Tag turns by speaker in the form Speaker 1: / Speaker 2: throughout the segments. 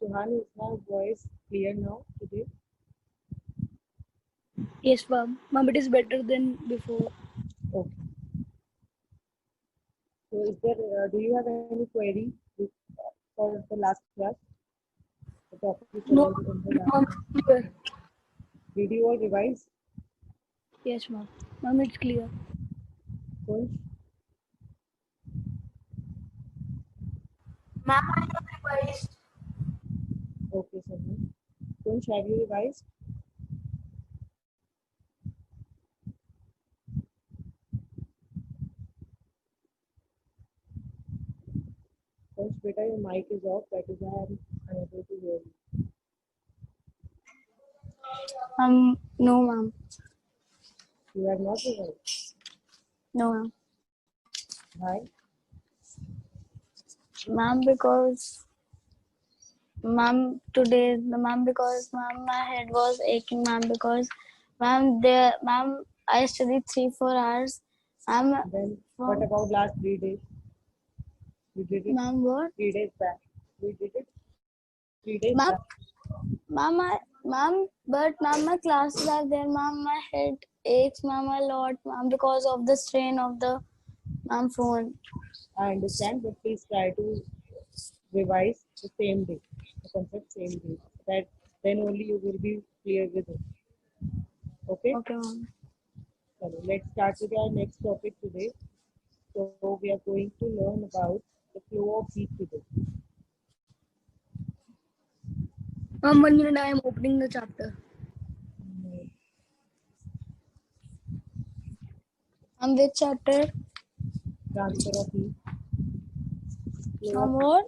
Speaker 1: Suhan, is my voice clear now today?
Speaker 2: Yes, ma'am. Ma'am, it is better than before.
Speaker 1: Okay. So, is there? Do you have any query for the last class? The topic we
Speaker 2: No,
Speaker 1: covered in the last
Speaker 2: ma'am,
Speaker 1: class.
Speaker 2: it's clear.
Speaker 1: Did you all revise?
Speaker 2: Yes, ma'am. Ma'am, it's clear.
Speaker 1: Kunsh?
Speaker 3: Ma'am, I have revised.
Speaker 1: Okay, Sunny. Kunsh, have you revised? Kunsh, beta, your mic is off. That is why I'm unable to hear you.
Speaker 2: No, ma'am.
Speaker 1: You have not revised.
Speaker 2: No, ma'am.
Speaker 1: Why?
Speaker 2: Ma'am, because ma'am, my head was aching, ma'am, because ma'am, I studied 3-4 hours. Ma'am,
Speaker 1: Then what about last 3 days? We did it
Speaker 2: ma'am, what?
Speaker 1: 3 days back. We did it 3 days
Speaker 2: Ma'am,
Speaker 1: back.
Speaker 2: but ma'am, my classes are there, ma'am. My head aches, ma'am, a lot, ma'am, because of the strain of the phone.
Speaker 1: I understand, but please try to revise the same day, the concept same day. That then only you will be clear with it. Okay?
Speaker 2: Okay, ma'am.
Speaker 1: So let's start with our next topic today. So we are going to learn about the flow of heat today.
Speaker 2: Ma'am, 1 minute, I am opening the chapter. Which chapter?
Speaker 1: Transfer of heat.
Speaker 2: What?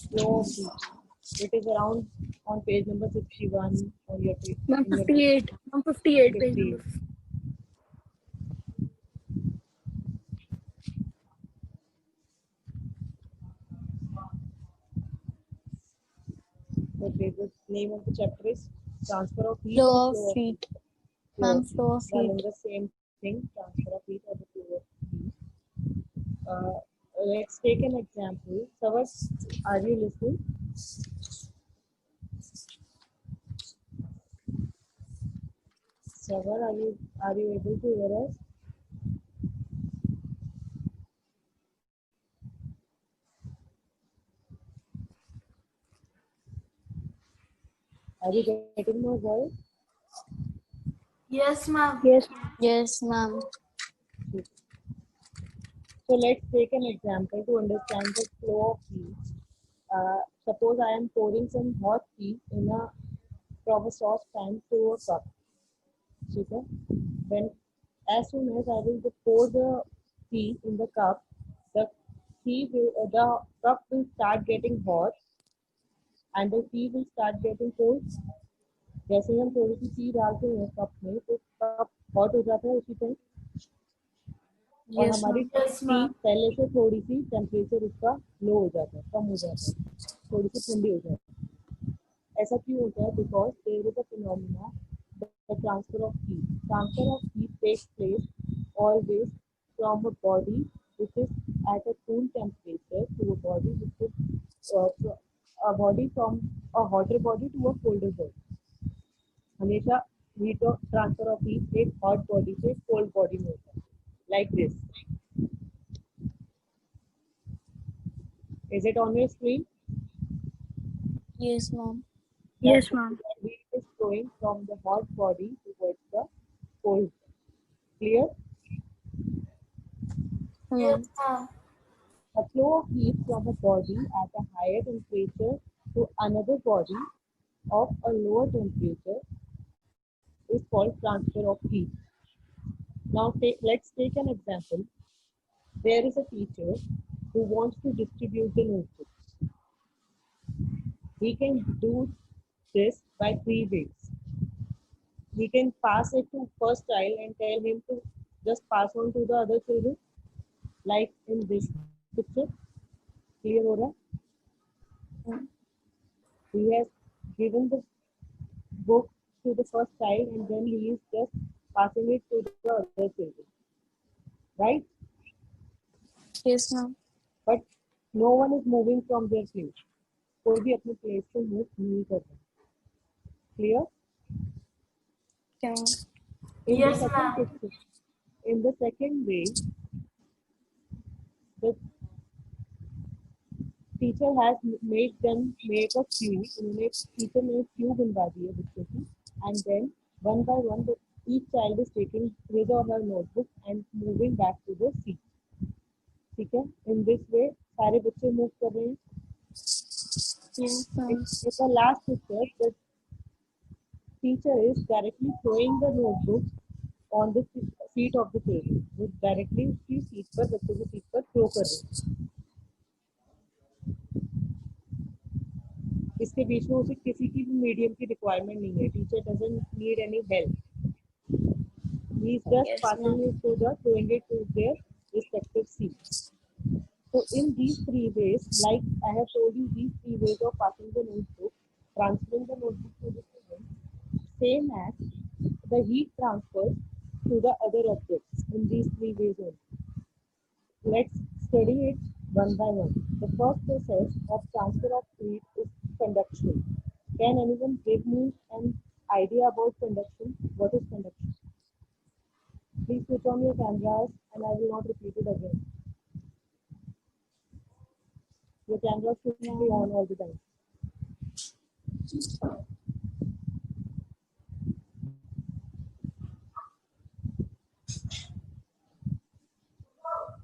Speaker 1: Flow of heat. It is around on page number 61 on your page.
Speaker 2: Ma'am,
Speaker 1: in your
Speaker 2: 58. Ma'am, 58, page
Speaker 1: 58.
Speaker 2: number.
Speaker 1: Okay, the name of the chapter is Transfer of Heat.
Speaker 2: Flow
Speaker 1: and
Speaker 2: of heat.
Speaker 1: Flow
Speaker 2: Ma'am,
Speaker 1: of
Speaker 2: flow of
Speaker 1: One
Speaker 2: heat.
Speaker 1: and the same thing, transfer of heat or the flow of heat. Let's take an example. Savas, are you listening? Savar, are you able to hear us? Are you getting my voice?
Speaker 3: Yes, ma'am.
Speaker 2: Yes, ma'am.
Speaker 1: So let's take an example to understand the flow of heat. Suppose I am pouring some hot tea from a saucepan to a cup. Okay? Then as soon as I will pour the tea in the cup, the the cup will start getting hot and the tea will start getting cold. जैसे ही हम थोड़ी C T डालते हैं cup में तो cup hot हो जाता है उसी टाइम और हमारी टी पहले से थोड़ी सी टेम्परेचर उसका लो हो जाता है, कम हो जाता है, थोड़ी सी ठंडी हो जाती है. ऐसा क्यों होता है? Because there is a phenomena the transfer of heat. Transfer of heat takes place always from a body which is at a cool temperature to a body which is a body from a hotter body to a colder body. हमेशा heat और transfer of heat एक hot body से cold body में होता है, like this. Is it on your screen?
Speaker 2: Yes, ma'am.
Speaker 1: Yes, ma'am. Heat is flowing from the hot body towards the cold. Clear?
Speaker 3: Yes, ma'am.
Speaker 1: A flow of heat from a body at a higher temperature to another body of a lower temperature is called transfer of heat. Now let's take an example. There is a teacher who wants to distribute the notebooks. He can do this by 3 ways. He can pass it to first child and tell him to just pass on to the other children, like in this picture. Clear हो रहा है? He has given the book to the first child and then he is just passing it to the other children, right?
Speaker 2: Yes, ma'am.
Speaker 1: But no one is moving from their place. कोई भी अपने place से move नहीं कर रहा. Clear?
Speaker 2: Yeah.
Speaker 1: In
Speaker 3: Yes,
Speaker 1: the second
Speaker 3: ma'am.
Speaker 1: picture, in the second way, the teacher has made them make a queue. उन्होंने teacher ने queue बनवा दी है बच्चों की, and then one by one each child is taking his or her notebook and moving back to the seat. ठीक है? In this way सारे बच्चे move कर रहे हैं.
Speaker 2: Yes, ma'am.
Speaker 1: In the last picture, the teacher is directly throwing the notebook on the seat of the table. वो directly उसकी seat पर बच्चों की seat पर throw कर रहे हैं. इसके बीच में उसे किसी की भी मीडियम की रिक्वायरमेंट नहीं है. Teacher doesn't need any help. He is just
Speaker 2: Yes,
Speaker 1: passing
Speaker 2: ma'am.
Speaker 1: It to the throwing it to their respective seats. So in these three ways, like I have told you, these three ways of passing the notebook, transferring the notebook to the student, same as the heat transfers to the other objects in these three ways only. Let's study it one by one. The first process of transfer of heat is conduction. Can anyone give me an idea about conduction? What is conduction? Please switch on your cameras and I will not repeat it again. Your cameras should be on all the time.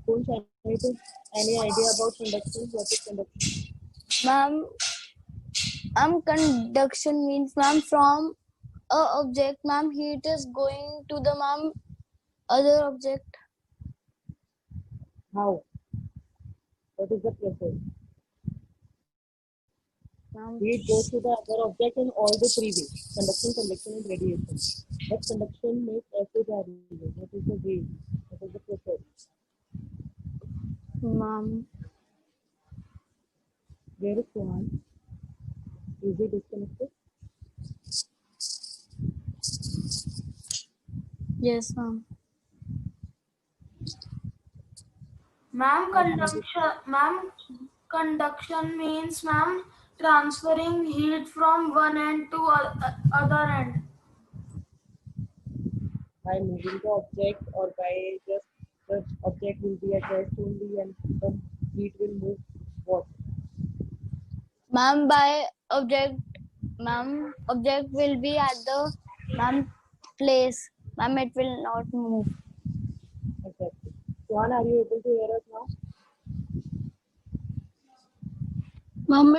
Speaker 1: Don't any idea about conduction? What is conduction?
Speaker 2: Ma'am, conduction means, ma'am, from a object, ma'am, heat is going to the, ma'am, other object.
Speaker 1: How? What is the process?
Speaker 2: Ma'am,
Speaker 1: Heat goes to the other object in all the three ways: conduction, convection, and radiation. But conduction makes ऐसे जा रही है. What is the way? What is the process?
Speaker 2: ma'am.
Speaker 1: Where is Suhan? Is he disconnected?
Speaker 2: Yes, ma'am.
Speaker 3: Conduction means, ma'am, transferring heat from one end to other end.
Speaker 1: By moving the object or by just the object will be at rest only and the heat will move what?
Speaker 2: Ma'am, by object, ma'am, object will be at the, ma'am, place. Ma'am, it will not move.
Speaker 1: Exactly. Suhan, are you able to hear us now?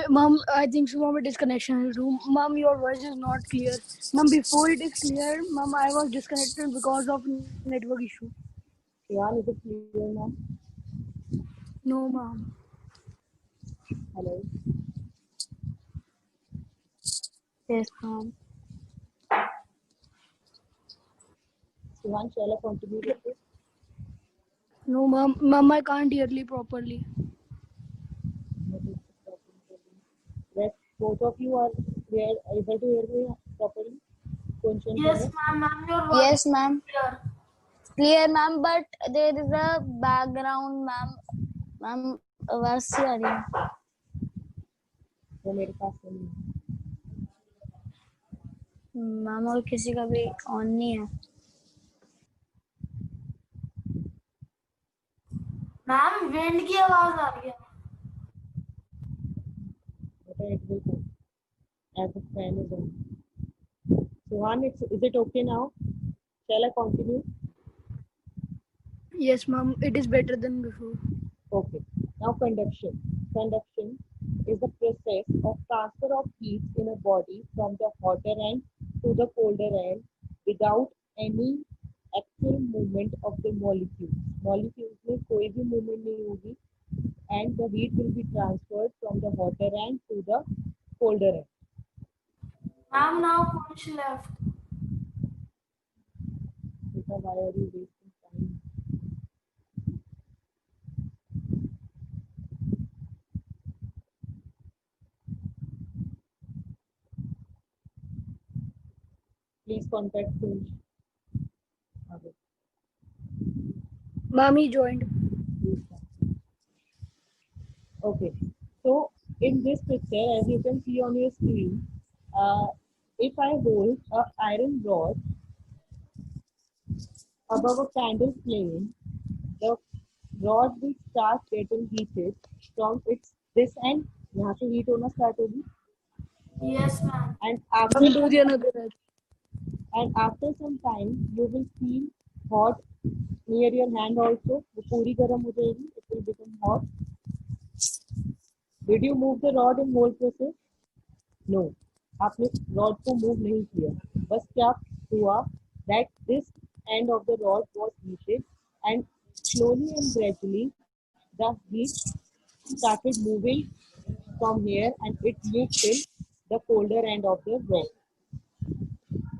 Speaker 4: Mom, I think so, mom, it is connection issue. Mom, your voice is not clear. Mom, before it is clear, mom, I was disconnected because of network issue.
Speaker 1: Suhan, is it clear now?
Speaker 4: No, mom.
Speaker 1: Hello.
Speaker 2: Yes, ma'am.
Speaker 1: Suhan, shall I continue with this?
Speaker 4: No, mom, I can't hear you properly.
Speaker 1: What is the problem for you? Yes, both of you are able to hear me properly?
Speaker 3: Yes, ma'am, your voice
Speaker 2: Yes, ma'am.
Speaker 3: is clear.
Speaker 2: Clear, ma'am, but there is a background, ma'am. Ma'am, आवाज सी आ रही है.
Speaker 1: वो मेरे पास नहीं है.
Speaker 2: Ma'am, और किसी का भी ऑन नहीं है.
Speaker 3: मैम, विंड की आवाज आ रही है.
Speaker 1: But it will come as the fan is on. Suhan, is it okay now? Shall I continue?
Speaker 4: Yes, mom, it is better than before.
Speaker 1: Okay. Now conduction. Conduction is the process of transfer of heat in a body from the hotter end to the colder end without any actual movement of the molecules. Molecules में कोई भी movement नहीं होगी and the heat will be transferred from the hotter end to the colder end.
Speaker 3: Ma'am, now punch left.
Speaker 1: Because why are you wasting time? Please contact Kunj.
Speaker 4: Mommy joined.
Speaker 1: Okay. So in this picture, as you can see on your screen, if I hold a iron rod above a candle flame, the rod will start getting heated from its this end. यहाँ से heat होना start होगी.
Speaker 3: Yes, ma'am.
Speaker 1: And
Speaker 4: Ma'am, do the another.
Speaker 1: after some time, you will feel hot near your hand also. वो पूरी गर्म हो जाएगी. It will become hot. Did you move the rod in whole process? No. आपने rod को move नहीं किया. बस क्या हुआ? That this end of the rod was heated, and slowly and gradually the heat started moving from here, and it moved till the colder end of the rod.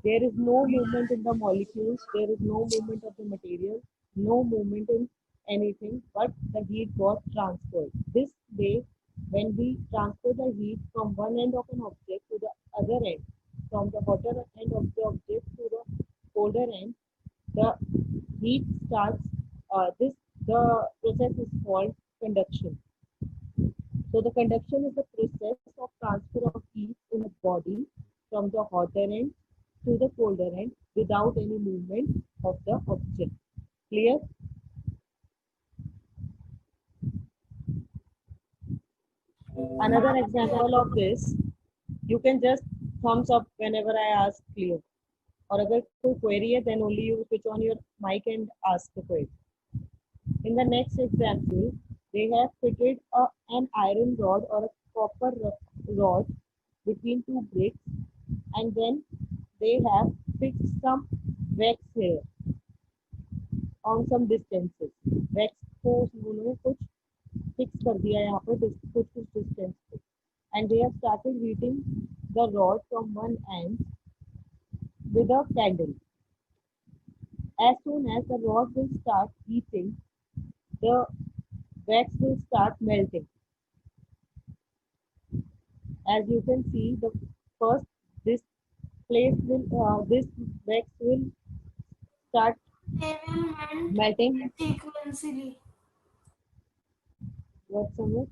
Speaker 1: There is no movement in the molecules, there is no movement of the material, no movement in anything, but the heat got transferred. This way, when we transfer the heat from one end of an object to the other end, from the hotter end of the object to the colder end, the heat starts, the process is called conduction. So the conduction is the process of transfer of heat in a body from the hotter end to the colder end without any movement of the object. Clear? Another example of this, you can just thumbs up whenever I ask clear. और अगर कोई query है, then only you switch on your mic and ask the query. In the next example, they have fitted an iron rod or a copper rod between two bricks, and then they have fixed some wax here on some distances. Wax को उन्होंने कुछ fix कर दिया यहाँ पर कुछ distance पे, and they have started heating the rod from one end with a candle. As soon as the rod will start heating, the wax will start melting. As you can see, the first this place will this wax will start
Speaker 3: They will melt
Speaker 1: melting.
Speaker 3: sequentially.
Speaker 1: What's on it?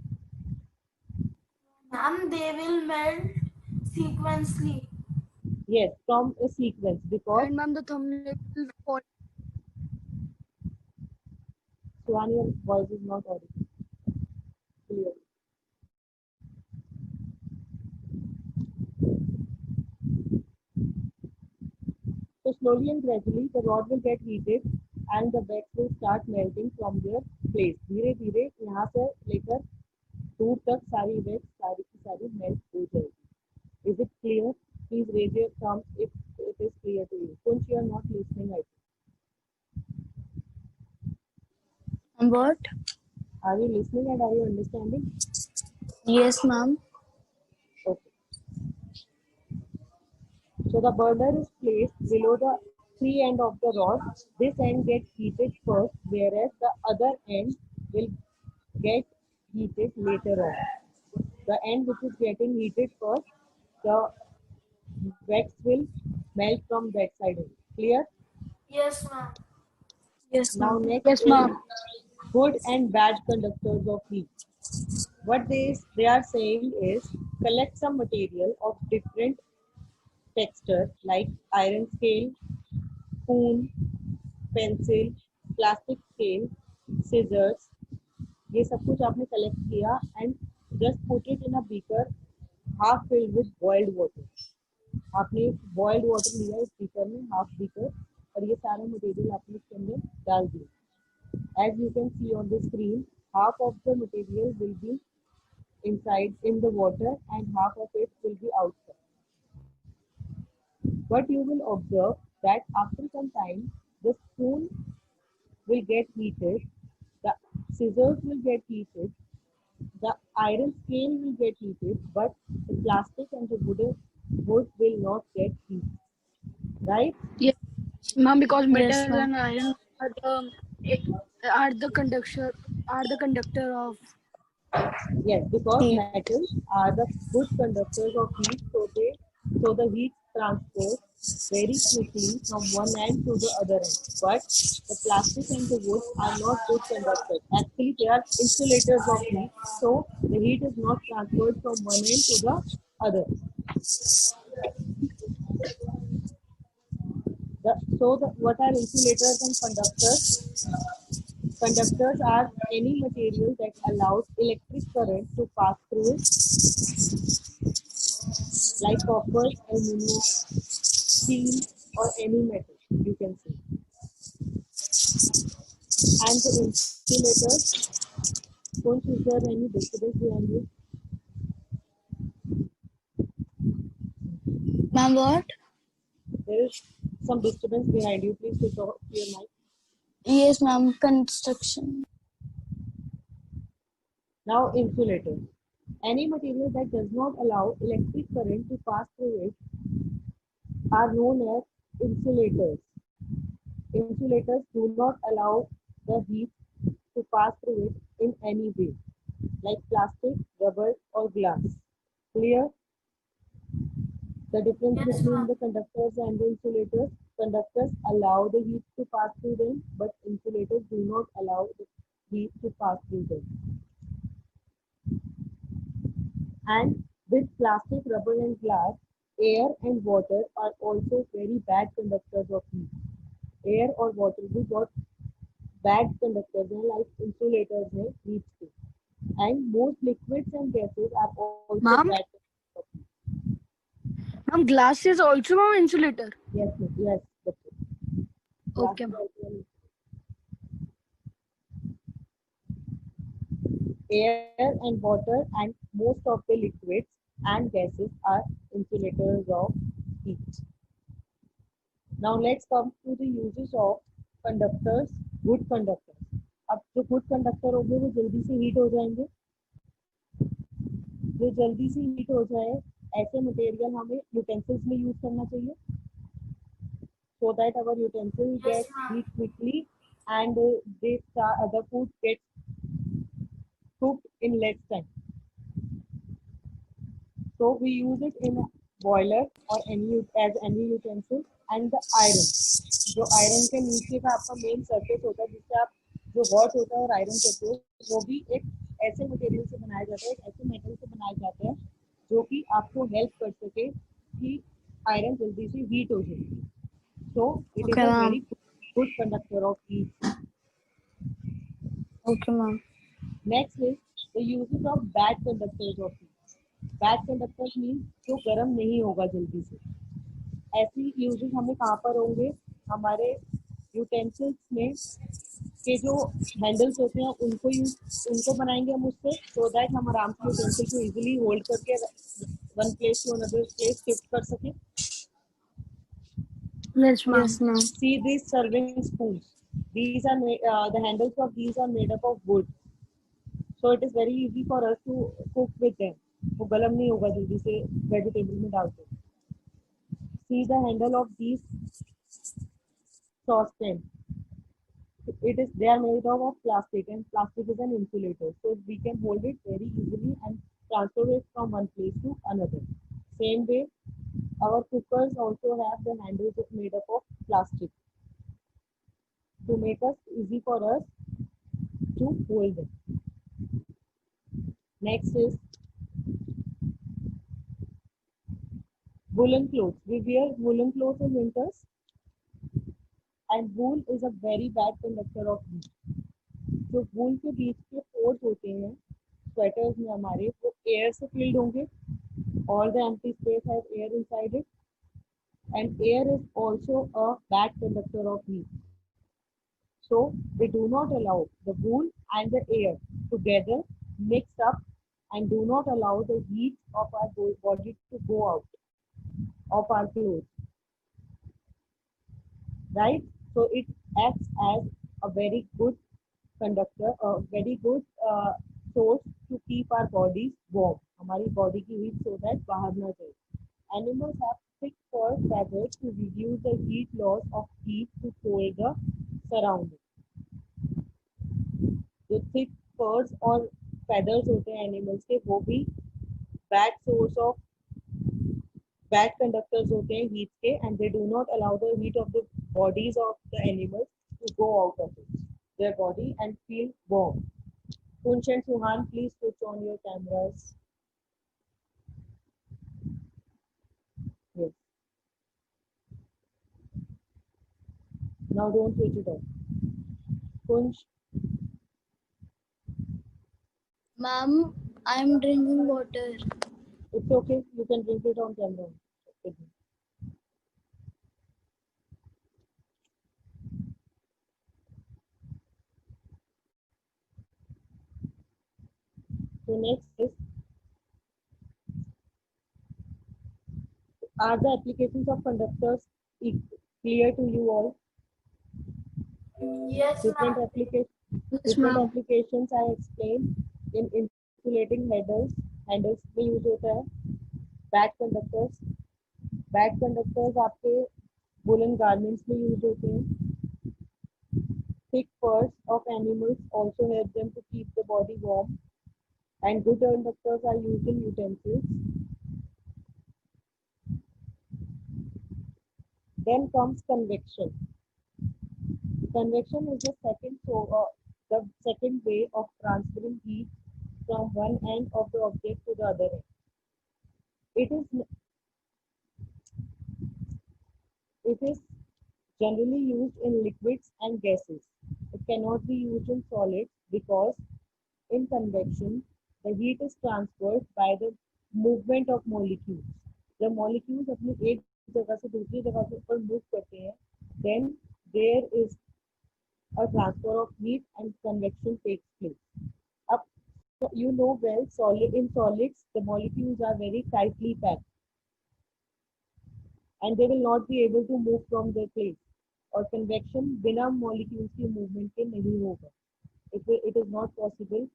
Speaker 3: Ma'am, they will melt sequentially.
Speaker 1: Yes, from a sequence, because
Speaker 4: And ma'am, the thumbnail will fall.
Speaker 1: Swan, your voice is not audible. Clear. So slowly and gradually the rod will get heated and the wax will start melting from their place. धीरे धीरे यहाँ से लेकर दूर तक सारी wax सारी की सारी melt हो जाएगी. Is it clear? Please raise your thumb if it is clear to you. Since you are not listening, I think.
Speaker 2: And what?
Speaker 1: Are you listening and are you understanding?
Speaker 2: Yes, ma'am.
Speaker 1: Okay. So the burner is placed below the free end of the rod. This end gets heated first, whereas the other end will get heated later on. The end which is getting heated first, the wax will melt from that side. Clear?
Speaker 3: Yes, ma'am.
Speaker 2: Yes,
Speaker 1: Now
Speaker 2: ma'am.
Speaker 1: next
Speaker 4: Yes,
Speaker 1: is
Speaker 4: ma'am.
Speaker 1: good and bad conductors of heat. What they are saying is collect some material of different texture like iron scale, spoon, pencil, plastic scale, scissors. ये सब कुछ आपने collect किया and just put it in a beaker half filled with boiled water. आपने boiled water लिया इस beaker में half beaker और ये सारा material आपने इसके अंदर डाल दिया. As you can see on the screen, half of the material will be inside in the water and half of it will be outside. But you will observe that after some time, the spoon will get heated, the scissors will get heated, the iron scale will get heated, but the plastic and the wood will not get heated. Right?
Speaker 4: Yes, ma'am, because
Speaker 2: Yes,
Speaker 4: metal
Speaker 2: ma'am.
Speaker 4: and iron are the conductor of.
Speaker 1: Yes, because
Speaker 2: Heat.
Speaker 1: metals are the good conductors of heat, so the heat transport very quickly from one end to the other end. But the plastic and the wood are not good conductors. Actually, they are insulators of heat, so the heat is not transferred from one end to the other. What are insulators and conductors? Conductors are any material that allows electric current to pass through it, like copper, aluminum, steel, or any metal, you can say. And the insulators, don't is there any disturbance behind you?
Speaker 2: Ma'am, what?
Speaker 1: There is some disturbance behind you. Please switch off your mic.
Speaker 2: Yes, ma'am. Construction.
Speaker 1: Now, insulators. Any material that does not allow electric current to pass through it are known as insulators. Insulators do not allow the heat to pass through it in any way, like plastic, rubber, or glass. Clear? The difference
Speaker 3: Yes,
Speaker 1: between
Speaker 3: ma'am.
Speaker 1: the conductors and the insulators. Conductors allow the heat to pass through them, but insulators do not allow the heat to pass through them. And with plastic, rubber, and glass, air and water are also very bad conductors of heat. Air or water भी बहुत bad conductors हैं, like insulators हैं heat के. And most liquids and gases are also
Speaker 4: Ma'am?
Speaker 1: bad conductors of heat.
Speaker 4: Ma'am, glass is also an insulator.
Speaker 1: Yes, yes, that's it. Glass
Speaker 4: Okay,
Speaker 1: is
Speaker 4: ma'am.
Speaker 1: also an air and water and most of the liquids and gases are insulators of heat. Now let's come to the uses of conductors, good conductors. अब जो good conductor होंगे वो जल्दी से heat हो जाएंगे. जो जल्दी से heat हो जाए ऐसे material हमें utensils में use करना चाहिए, so that our utensils
Speaker 3: Yes,
Speaker 1: get
Speaker 3: ma'am.
Speaker 1: heat quickly and the food gets cooked in less time. So we use it in a boiler or as any utensil. And the iron, जो iron के नीचे का आपका main surface होता है जिससे आप जो हॉट होता है और आयरन करते हो, वो भी एक ऐसे मटेरियल से बनाया जाता है, एक ऐसे मेटल से बनाया जाता है जो कि आपको हेल्प कर सके कि आयरन जल्दी से हीट हो जाए. सो it is
Speaker 2: Okay,
Speaker 1: a
Speaker 2: ma'am.
Speaker 1: Very good conductor of heat.
Speaker 2: Okay, ma'am.
Speaker 1: Next is the uses of bad conductors of heat. Bad conductors means जो गर्म नहीं होगा जल्दी से. ऐसी यूजेस हमें कहाँ पर होंगे? हमारे यूटेंसिल्स में के जो हैंडल्स होते हैं उनको बनाएंगे हम उससे, सो दैट हम आराम से यूटेंसिल को इजीली होल्ड करके one place to another place shift कर सकें.
Speaker 4: Yes, ma'am.
Speaker 2: Yes, ma'am.
Speaker 1: See these serving spoons. These are the handles of these are made up of wood, so it is very easy for us to cook with them. वो गलम नहीं होगा जल्दी से vegetable में डालते. See the handle of these saucepan. They are made of plastic, and plastic is an insulator, so we can hold it very easily and transfer it from one place to another. Same way, our cookers also have the handles made up of plastic to make us easy for us to hold them. Next is woolen clothes. We wear woolen clothes in winters, and wool is a very bad conductor of heat. जो वूल के बीच के pores होते हैं sweaters में हमारे, वो air से field होंगे. All the empty space has air inside it, and air is also a bad conductor of heat. So we do not allow the wool and the air together mix up, and do not allow the heat of our body to go out of our clothes. Right? So it acts as a very good conductor, a very good source to keep our bodies warm. हमारी body की heat so that बाहर ना जाए. Animals have thick fur feathers to reduce the heat loss of heat to cool the surroundings. जो thick furs और feathers होते हैं animals के, वो भी bad source of bad conductors होते हैं heat के, and they do not allow the heat of the bodies of the animals to go out of their body and feel warm. Kunsh and Suhan, please switch on your cameras. Yes. Now don't switch it off. Kunsh,
Speaker 2: Ma'am, I'm drinking water.
Speaker 1: it's okay. You can drink it on camera. Okay. So next is, are the applications of conductors clear to you all?
Speaker 3: Yes,
Speaker 1: Different
Speaker 3: ma'am.
Speaker 1: applications.
Speaker 4: Yes,
Speaker 1: Different
Speaker 4: ma'am.
Speaker 1: applications I explained in insulating handles में use होता है. Bad conductors आपके woolen garments में use होते हैं. Thick furs of animals also help them to keep the body warm. And good conductors are used in utensils. Then comes convection. Convection is the second way of transferring heat from one end of the object to the other end. It is generally used in liquids and gases. It cannot be used in solids because in convection, the heat is transferred by the movement of molecules. The molecules अपनी एक जगह से दूसरी जगह के ऊपर move करते हैं, then there is a transfer of heat and convection takes place. Up, so you know well, in solids, the molecules are very tightly packed and they will not be able to move from their place. और convection बिना molecules की movement के नहीं होगा. It is not possible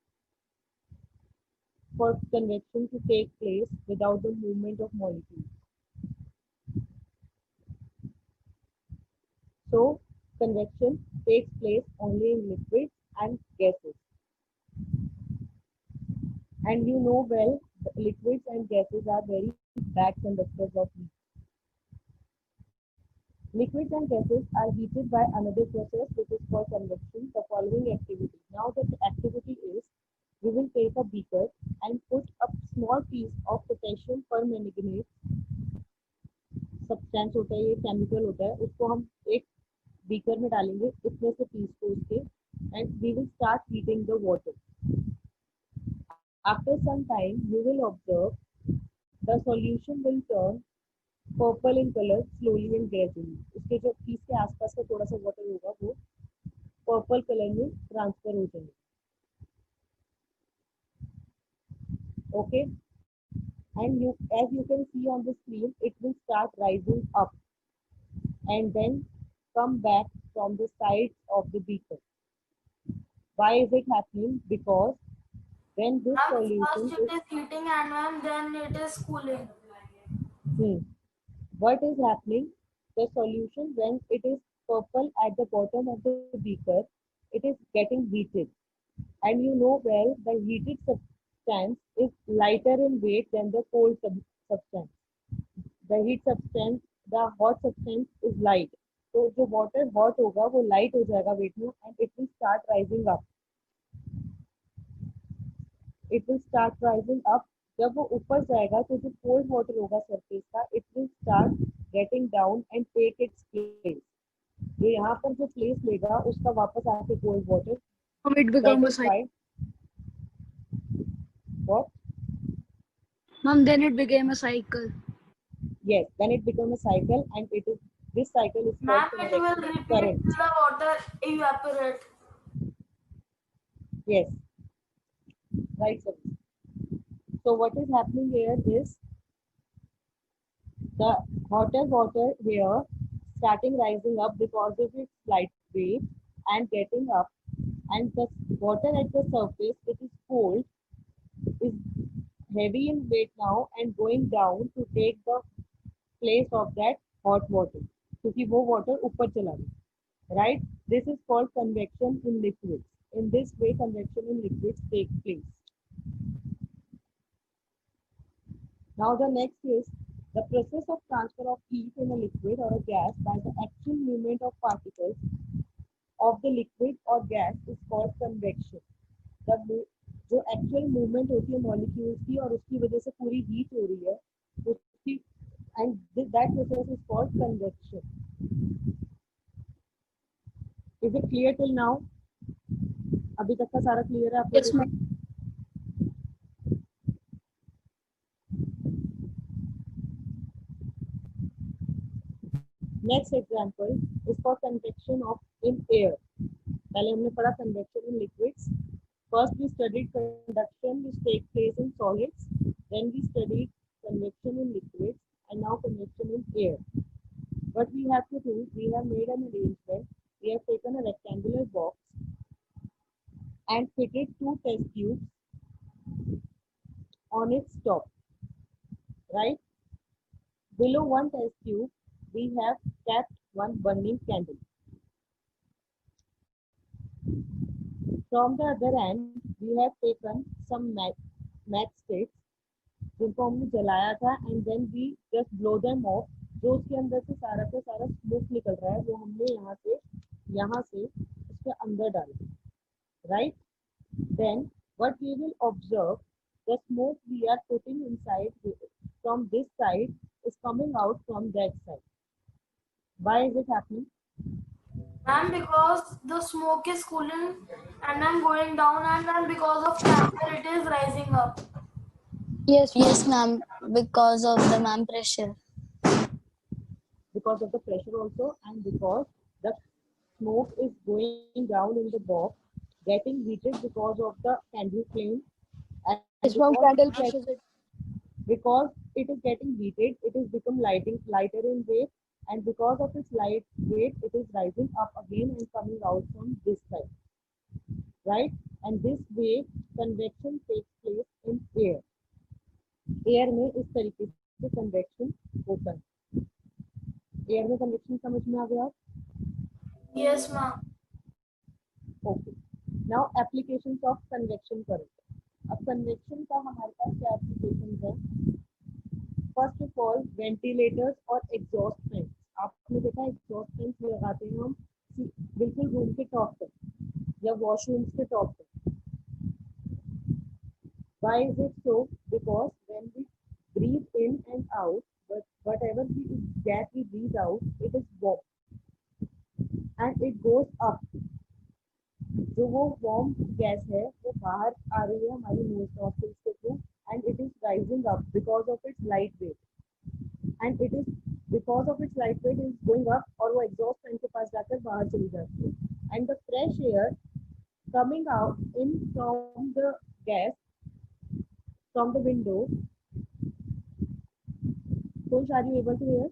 Speaker 1: for convection to take place without the movement of molecules. So convection takes place only in liquids and gases. And you know well, liquids and gases are very bad conductors of heat. Liquids and gases are heated by another process which is called convection. The following activity. Now the activity is, we will take a beaker and put a small piece of potassium permanganate substance होता है, ये chemical होता है, उसको हम एक beaker में डालेंगे इतने से पीस को उसके, and we will start heating the water. After some time, you will observe the solution will turn purple in color slowly and gradually. उसके जो पीस के आसपास का थोड़ा सा वाटर होगा वो पर्पल कलर में ट्रांसफर हो जाएगा. Okay, and as you can see on the screen, it will start rising up and then come back from the sides of the beaker. Why is it happening? Because when this
Speaker 3: Ma'am,
Speaker 1: solution
Speaker 3: first it is heating and ma'am, then it is cooling.
Speaker 1: what is happening? The solution, when it is purple at the bottom of the beaker, it is getting heated. And you know well, the heated substance is lighter in weight than the cold substance. The hot substance is light. So जो water hot होगा वो light हो जाएगा weight में and it will start rising up. It will start rising up. जब वो ऊपर जाएगा तो जो cold water होगा surface का, it will start getting down and take its place. जो यहाँ पर जो place लेगा उसका वापस आके cold water.
Speaker 4: It become a cycle.
Speaker 1: What?
Speaker 4: Ma'am, then it became a cycle.
Speaker 1: Yes, then it becomes a cycle, and this cycle is
Speaker 3: Ma'am,
Speaker 1: called
Speaker 3: it will
Speaker 1: convection
Speaker 3: repeat
Speaker 1: current.
Speaker 3: till the water evaporate.
Speaker 1: Yes, right. So what is happening here is the hotter water here starting rising up because of its light weight and getting up, and the water at the surface, which is cold, is heavy in weight now and going down to take the place of that hot water. क्योंकि वो water ऊपर चला गया. Right? This is called convection in liquids. In this way, convection in liquids takes place. Now the next is The process of transfer of heat in a liquid or a gas by the actual movement of particles of the liquid or gas is called convection. जो actual movement होती है molecules की और उसकी वजह से पूरी heat हो रही है उसकी and that process is called convection. Is it clear till now? अभी तक का सारा क्लियर है आप
Speaker 4: Yes,
Speaker 1: लोगों
Speaker 4: ma'am.
Speaker 1: को? Next example is for convection of in air. पहले हमने पढ़ा convection in liquids. First, we studied conduction which takes place in solids. Then we studied convection in liquids, and now convection in air. What we have to do, we have made an arrangement. We have taken a rectangular box and fitted two test tubes on its top. Right? Below one test tube, we have kept one burning candle. From the other end, we have taken some matchsticks जिनको हमने जलाया था and then we just blow them off. जो उसके अंदर से सारा का सारा स्मोक निकल रहा है वो हमने यहाँ से उसके अंदर डाला. Right? Then what we will observe, the smoke we are putting inside from this side is coming out from that side. Why is it happening?
Speaker 3: Ma'am, because the smoke is cooling and I'm going down, and then because of pressure it is rising up.
Speaker 4: Yes, ma'am.
Speaker 2: Yes, ma'am. Because of the ma'am pressure.
Speaker 1: Because of the pressure also, and because the smoke is going down in the box, getting heated because of the candle flame, and
Speaker 4: Yes, ma'am. Candle pushes it.
Speaker 1: because it is getting heated, it is become lighter in weight, and because of its light weight, it is rising up again and coming out from this side, right? And this way, convection takes place in air. Air में इस तरीके से convection होता है. Air में convection समझ में आ गया?
Speaker 3: Yes, ma'am.
Speaker 1: Okay. Now applications of convection current. अब convection का हमारे पास क्या applications है? First of all, ventilators और exhaust fans. आपने देखा exhaust fans लगाते हैं हम बिल्कुल रूम के टॉप पर या वॉशरूम्स के टॉप पर. Why is it so? Because when we breathe in and out, but whatever gas we breathe out, it is warm and it goes up. जो वो warm gas है वो बाहर आ रही है हमारी nose nostrils के through and it is rising up because of its light weight. And it is because of its light weight is going up और वो exhaust fan के पास जाकर बाहर चली जाती है. And the fresh air coming out in from the gas from the window. Coach, are you able to hear?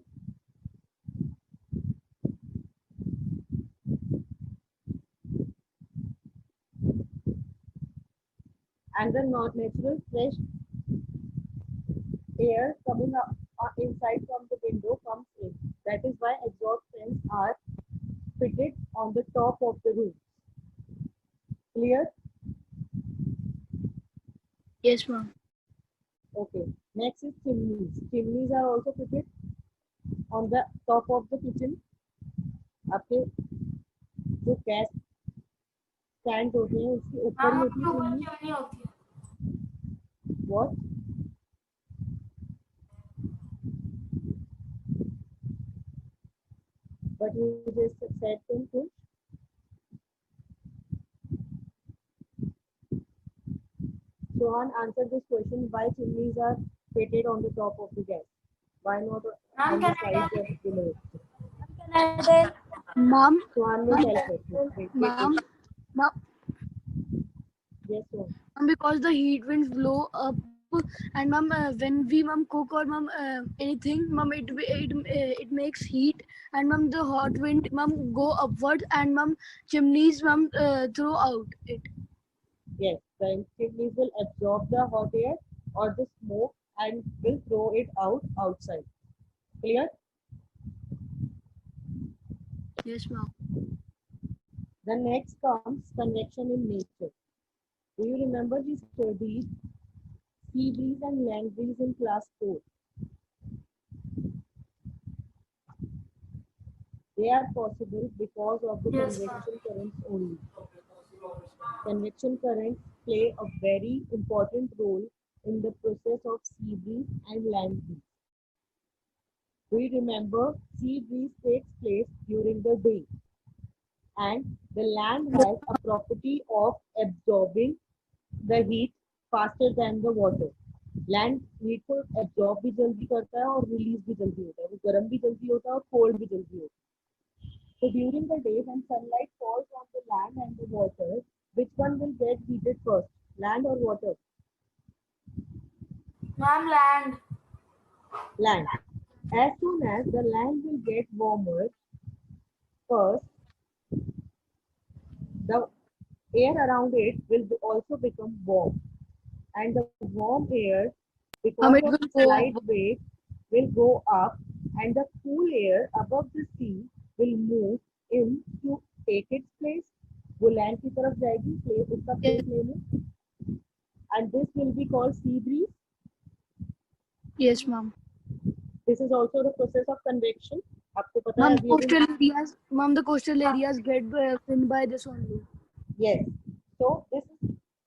Speaker 1: And the not natural fresh air coming up inside from the window comes in. That is why exhaust fans are fitted on the top of the roof. Clear?
Speaker 4: Yes, ma'am.
Speaker 1: Okay. Next is chimneys. Chimneys are also fitted on the top of the kitchen. आपके जो gas stand होते हैं उसके ऊपर ही
Speaker 3: Ma'am,
Speaker 1: होती है
Speaker 3: ऊपर
Speaker 1: chimney.
Speaker 3: Chimney होती है.
Speaker 1: What? But you just said something. Sohan, answer this question. Why chimneys are fitted on the top of the gas? Why not on the side just below?
Speaker 2: Can I tell?
Speaker 4: Ma'am.
Speaker 1: Sohan will tell it.
Speaker 4: Ma'am. Ma'am.
Speaker 1: Yes, Sohan.
Speaker 4: Because the heat winds blow up, and ma'am, when we ma'am cook or ma'am anything, ma'am, it makes heat, and ma'am the hot wind ma'am go upwards, and ma'am chimneys ma'am throw out it.
Speaker 1: Yes, the chimneys will absorb the hot air or the smoke and will throw it outside. Clear?
Speaker 4: Yes, ma'am.
Speaker 1: The next comes convection in nature. Do you remember we studied sea breeze and land breeze in class 4? They are possible because of the
Speaker 3: Yes, ma'am.
Speaker 1: convection currents only. Convection currents play a very important role in the process of sea breeze and land breeze. We remember sea breeze takes place during the day, and the land has a property of absorbing the heat faster than the water. Land heat को absorb भी जल्दी करता है और release भी जल्दी होता है, वो गर्म भी जल्दी होता है और कोल्ड भी जल्दी होता है. So during the day when sunlight falls on the land and the water, which one will get heated first, land or water?
Speaker 3: Ma'am, land.
Speaker 1: Land. As soon as the land will get warmer, first the air around it will also become warm, and the warm air, because
Speaker 4: it
Speaker 1: of
Speaker 4: will
Speaker 1: the
Speaker 4: go
Speaker 1: slight wave, will go up, and the cool air above the sea will move in to take its place. वो land की तरफ जाएगी, place उसका place लेने, and this will be called sea breeze.
Speaker 4: Yes, ma'am.
Speaker 1: This is also the process of convection. आपको पता है
Speaker 4: Ma'am,
Speaker 1: अभी अभी.
Speaker 4: the coastal areas get wind by this only.
Speaker 1: Yes. So this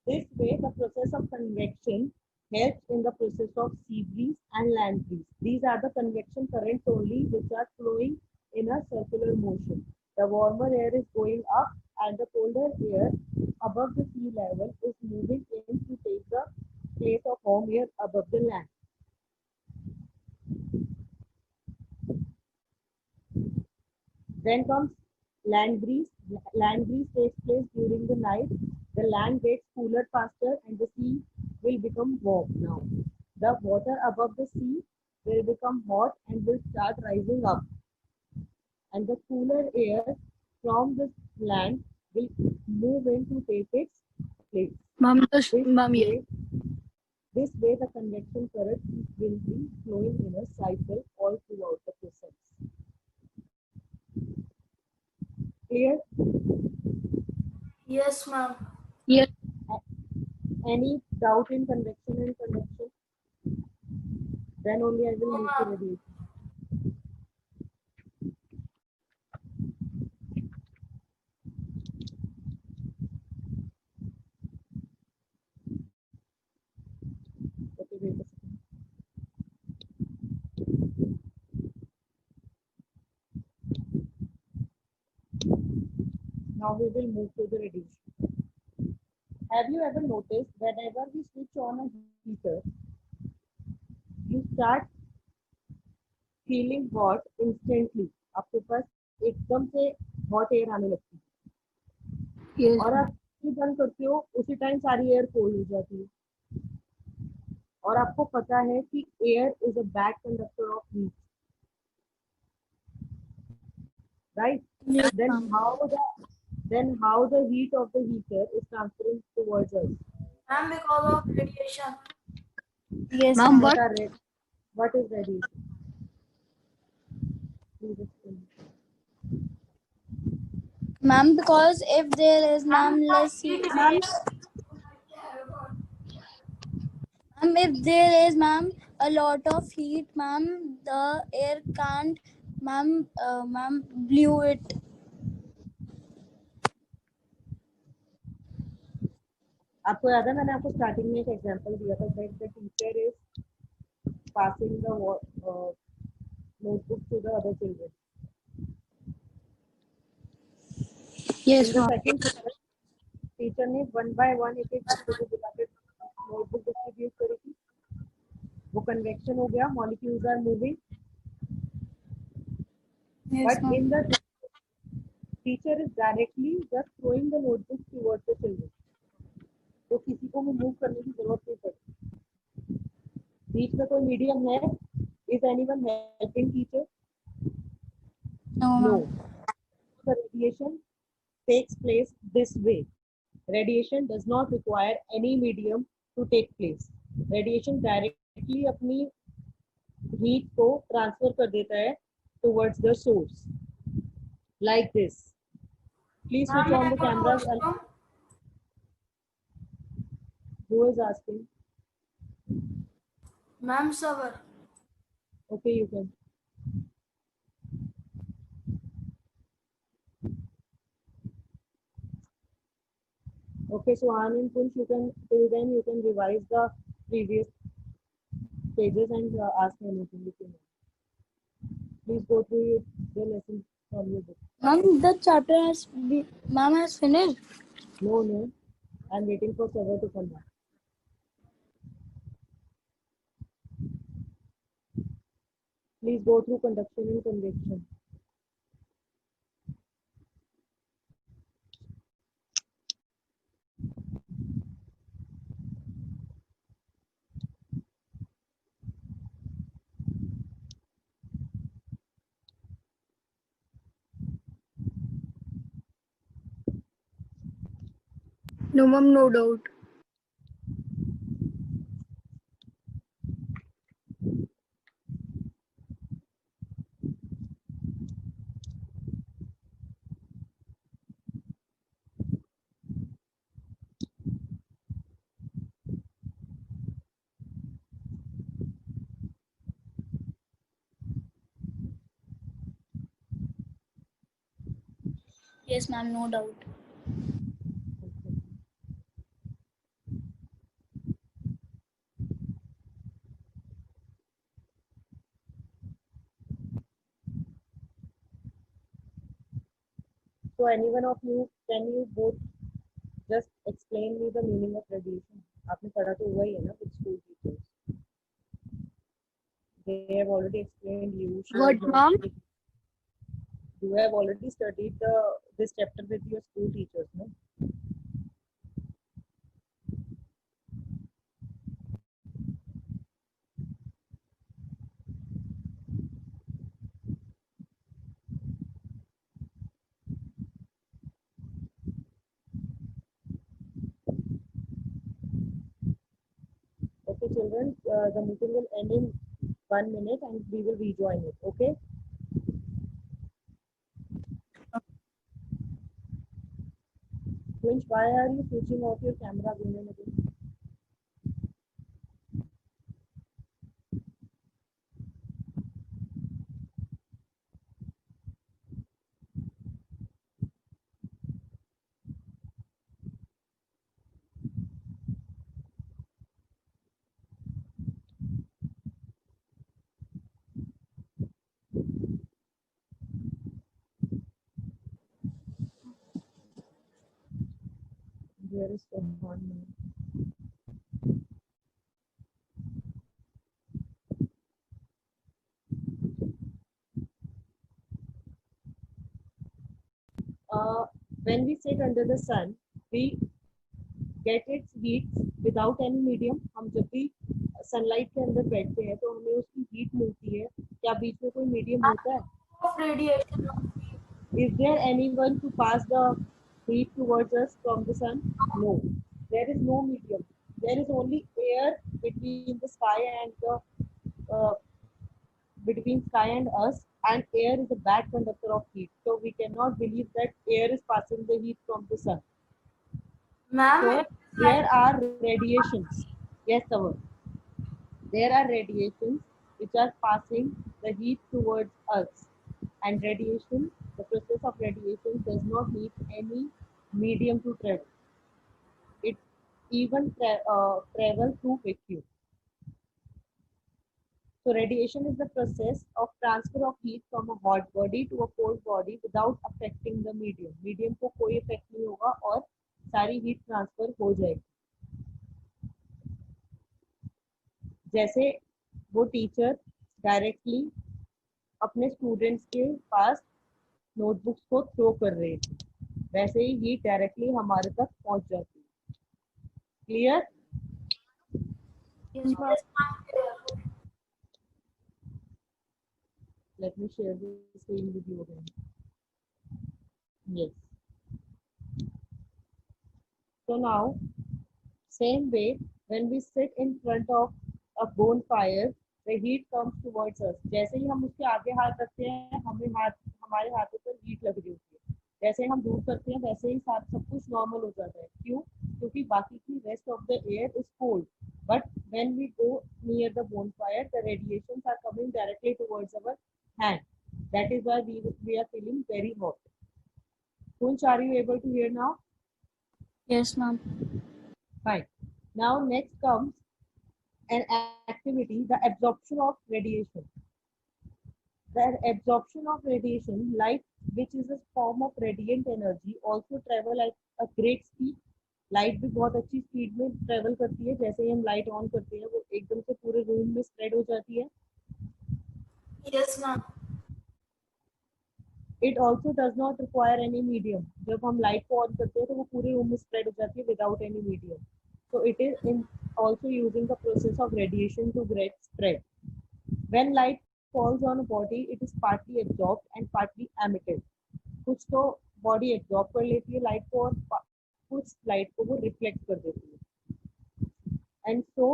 Speaker 1: way the process of convection helps in the process of sea breeze and land breeze. These are the convection currents only which are flowing in a circular motion. The warmer air is going up and the colder air above the sea level is moving in to take the place of warm air above the land. Then comes land breeze. Land breeze takes place during the night. The land gets cooler faster and the sea will become warm now. The water above the sea will become hot and will start rising up. And the cooler air from the land will move in to take its place.
Speaker 4: Ma'am,
Speaker 1: This
Speaker 4: yeah.
Speaker 1: way the convection current will be flowing in a cycle all throughout the process. Clear?
Speaker 3: Yes, ma'am.
Speaker 4: Yes.
Speaker 1: Any doubt in convection and convection? Then only I will move to radiation. Okay, wait a second. Now we will move to the radiation. Have you ever noticed whenever we switch on a heater, you start feeling hot instantly? आपके पास एकदम से hot air आने लगती है.
Speaker 4: Yes.
Speaker 1: और आप बंद करते हो उसी टाइम सारी एयर कोल्ड हो जाती है. और आपको पता है कि air is a bad conductor of heat, right?
Speaker 2: Yes,
Speaker 1: then
Speaker 2: ma'am.
Speaker 1: how the heat of the heater is transferring towards us?
Speaker 3: Ma'am, because of radiation.
Speaker 2: Yes,
Speaker 4: Ma'am,
Speaker 2: ma'am.
Speaker 1: What is radiation? Please explain.
Speaker 2: Ma'am, because if there is, ma'am,
Speaker 3: Ma'am,
Speaker 2: let's see,
Speaker 3: heat
Speaker 2: ma'am,
Speaker 3: waves.
Speaker 2: ma'am, if there is, ma'am, a lot of heat, ma'am, the air can't, ma'am, blew it.
Speaker 1: आपको याद है मैंने आपको starting में एक example दिया था that the teacher is passing the notebook to the other children.
Speaker 4: Yes,
Speaker 1: In the
Speaker 4: ma'am.
Speaker 1: second chapter, teacher ने वन बाय वन एक एक बच्चे को बुलाकर नोटबुक डिस्ट्रीब्यूट करी थी. वो कन्वेक्शन हो गया, molecules are moving.
Speaker 2: Yes,
Speaker 1: But
Speaker 2: ma'am.
Speaker 1: in the teacher is directly just throwing the notebook towards the children. तो किसी को भी मूव करने की जरूरत नहीं पड़ती. बीच में कोई मीडियम है? Is anyone helping teacher?
Speaker 2: No,
Speaker 1: No.
Speaker 2: ma'am.
Speaker 1: The radiation takes place this way. Radiation does not require any medium to take place. Radiation directly अपनी heat को transfer कर देता है towards the source. Like this. Please switch on the cameras. Who is asking?
Speaker 3: Ma'am, sir.
Speaker 1: Okay, you can. Okay, so Anand and Kunsh, you can till then you can revise the previous pages and ask me anything if you know. Please go through the lesson from your book.
Speaker 2: Ma'am, the chapter has been, ma'am has finished.
Speaker 1: No, no, I'm waiting for Savar to come back. Please go through conduction and convection.
Speaker 4: No, ma'am, no doubt.
Speaker 2: Yes, ma'am, no doubt.
Speaker 1: So any one of you, can you both just explain me the meaning of radiation? आपने पढ़ा तो हुआ ही है ना with school teachers. They have already explained you.
Speaker 4: What, ma'am?
Speaker 1: You have already studied this chapter with your school teachers, no? Okay, children, the meeting will end in 1 minute and we will rejoin it. Okay. Quinch, why are you switching off your camera again and again? Where is the 1 minute? When we sit under the sun, we get its heat without any medium. हम जब भी sunlight के अंदर बैठते हैं तो हमें उसकी heat मिलती है. क्या बीच में कोई medium होता है?
Speaker 3: Of radiation.
Speaker 1: Is there anyone to pass the heat towards us from the sun? No. There is no medium. There is only air between the sky and the uh, between sky and us, and air is a bad conductor of heat. So we cannot believe that air is passing the heat from the sun.
Speaker 3: Ma'am,
Speaker 1: So there are radiations. Yes, Savar. There are radiations which are passing the heat towards us. And radiation, the process of radiation does not need any medium to travel. It even travel through vacuum. So radiation is the process of transfer of heat from a hot body to a cold body without affecting the medium. Medium को कोई effect नहीं होगा और सारी heat transfer हो जाएगी. जैसे वो टीचर डायरेक्टली अपने स्टूडेंट्स के पास नोटबुक्स को थ्रो कर रहे थे, वैसे ही हीट डायरेक्टली हमारे तक पहुंच जाती है. Clear?
Speaker 2: Yes, ma'am.
Speaker 1: Let me share the screen with you again. Yes. So now, same way, when we sit in front of a bonfire, the heat comes towards us. जैसे ही हम उसके आगे हाथ रखते हैं, हमारे हाथों पर हीट लग रही होती है. जैसे हम दूर करते हैं, वैसे ही साथ सब कुछ नॉर्मल हो जाता है. क्यों? क्योंकि बाकी की rest of the air is cold. But when we go near the bonfire, the radiations are coming directly towards our hand. That is why we are feeling very hot. Kunch, are you able to hear now?
Speaker 2: Yes, ma'am.
Speaker 1: Fine. Now next comes an activity, the absorption of radiation. The absorption of radiation, light, which is a form of radiant energy, also travel at a great speed. Light भी बहुत अच्छी speed में travel करती है, जैसे ही हम light on करते हैं वो एकदम से पूरे रूम में स्प्रेड हो जाती है.
Speaker 3: Yes, ma'am.
Speaker 1: It also does not require any medium. जब हम लाइट को ऑन करते हैं तो वो पूरे रूम में स्प्रेड हो जाती है without any medium. So it is in also using the process of radiation to get spread. When light falls on a body, it is partly absorbed and partly emitted. कुछ तो body absorb कर लेती है light को और कुछ light को वो रिफ्लेक्ट कर देती है. And so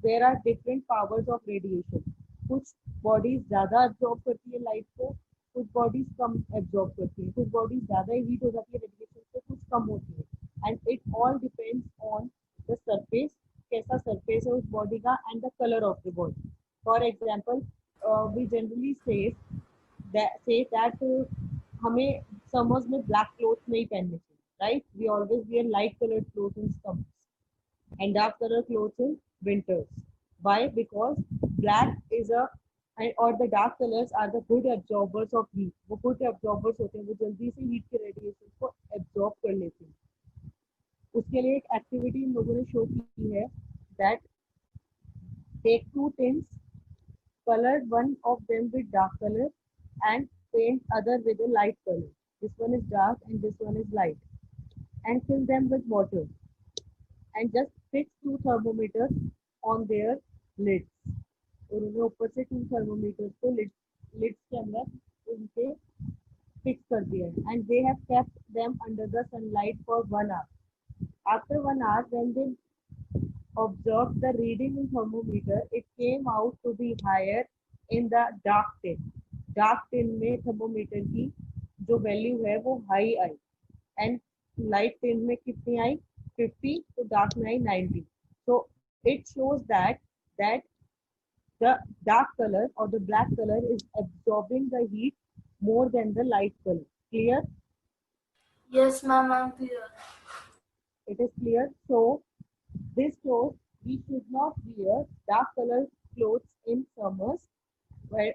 Speaker 1: there are different powers of radiation. कुछ बॉडीज ज्यादा एब्जॉर्ब करती है लाइट को, कुछ बॉडीज कम एब्जॉर्ब करती है, कुछ बॉडीज ज्यादा हीट हो जाती है रेडिएशन से, कुछ कम होती है. And it all depends on the surface, कैसा सरफेस है उस बॉडी का, and the colour of the body. For example we generally say that हमें समर्स में ब्लैक क्लोथ नहीं पहनने चाहिए, right? We always wear light coloured cloth in summers and dark color clothes in winters. Why? Because black is a or the dark colors are the good absorbers of heat. वो good absorbers होते हैं, वो जल्दी से heat के radiations को absorb कर लेते हैं. उसके लिए एक activity इन लोगों ने show की है that take two tins, color one of them with dark color and paint other with a light color. This one is dark and this one is light, and fill them with water. And just fix two thermometers on their lids. उन्होंने ऊपर से 2 thermometers को lids के अंदर उनके fix कर दिया है. And they have kept them under the sunlight for 1 hour. After 1 hour, when they observed the reading in thermometer, it came out to be higher in the dark tin. Dark tin में thermometer की जो value है वो high I, and light tin में कितनी आई? 50, तो dark में आई 90. So it shows that the dark color or the black color is absorbing the heat more than the light color. Clear?
Speaker 3: Yes, ma'am, I'm clear.
Speaker 1: It is clear. So this shows we should not wear dark colored clothes in summers,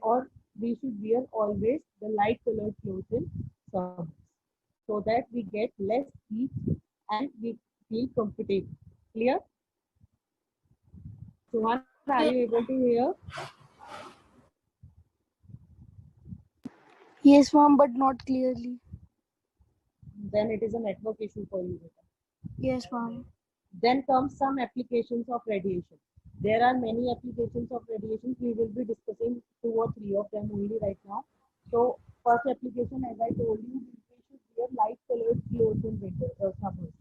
Speaker 1: or we should wear always the light colored clothes in summers, so that we get less heat and we feel comfortable. Clear? Suhan, are you able to hear?
Speaker 4: Yes, ma'am, but not clearly.
Speaker 1: Then it is a network issue for you.
Speaker 4: Yes, ma'am.
Speaker 1: Then comes some applications of radiation. There are many applications of radiation. We will be discussing 2 or 3 of them only right now. So first application, as I told you, we should wear light colored clothes in winter or summers,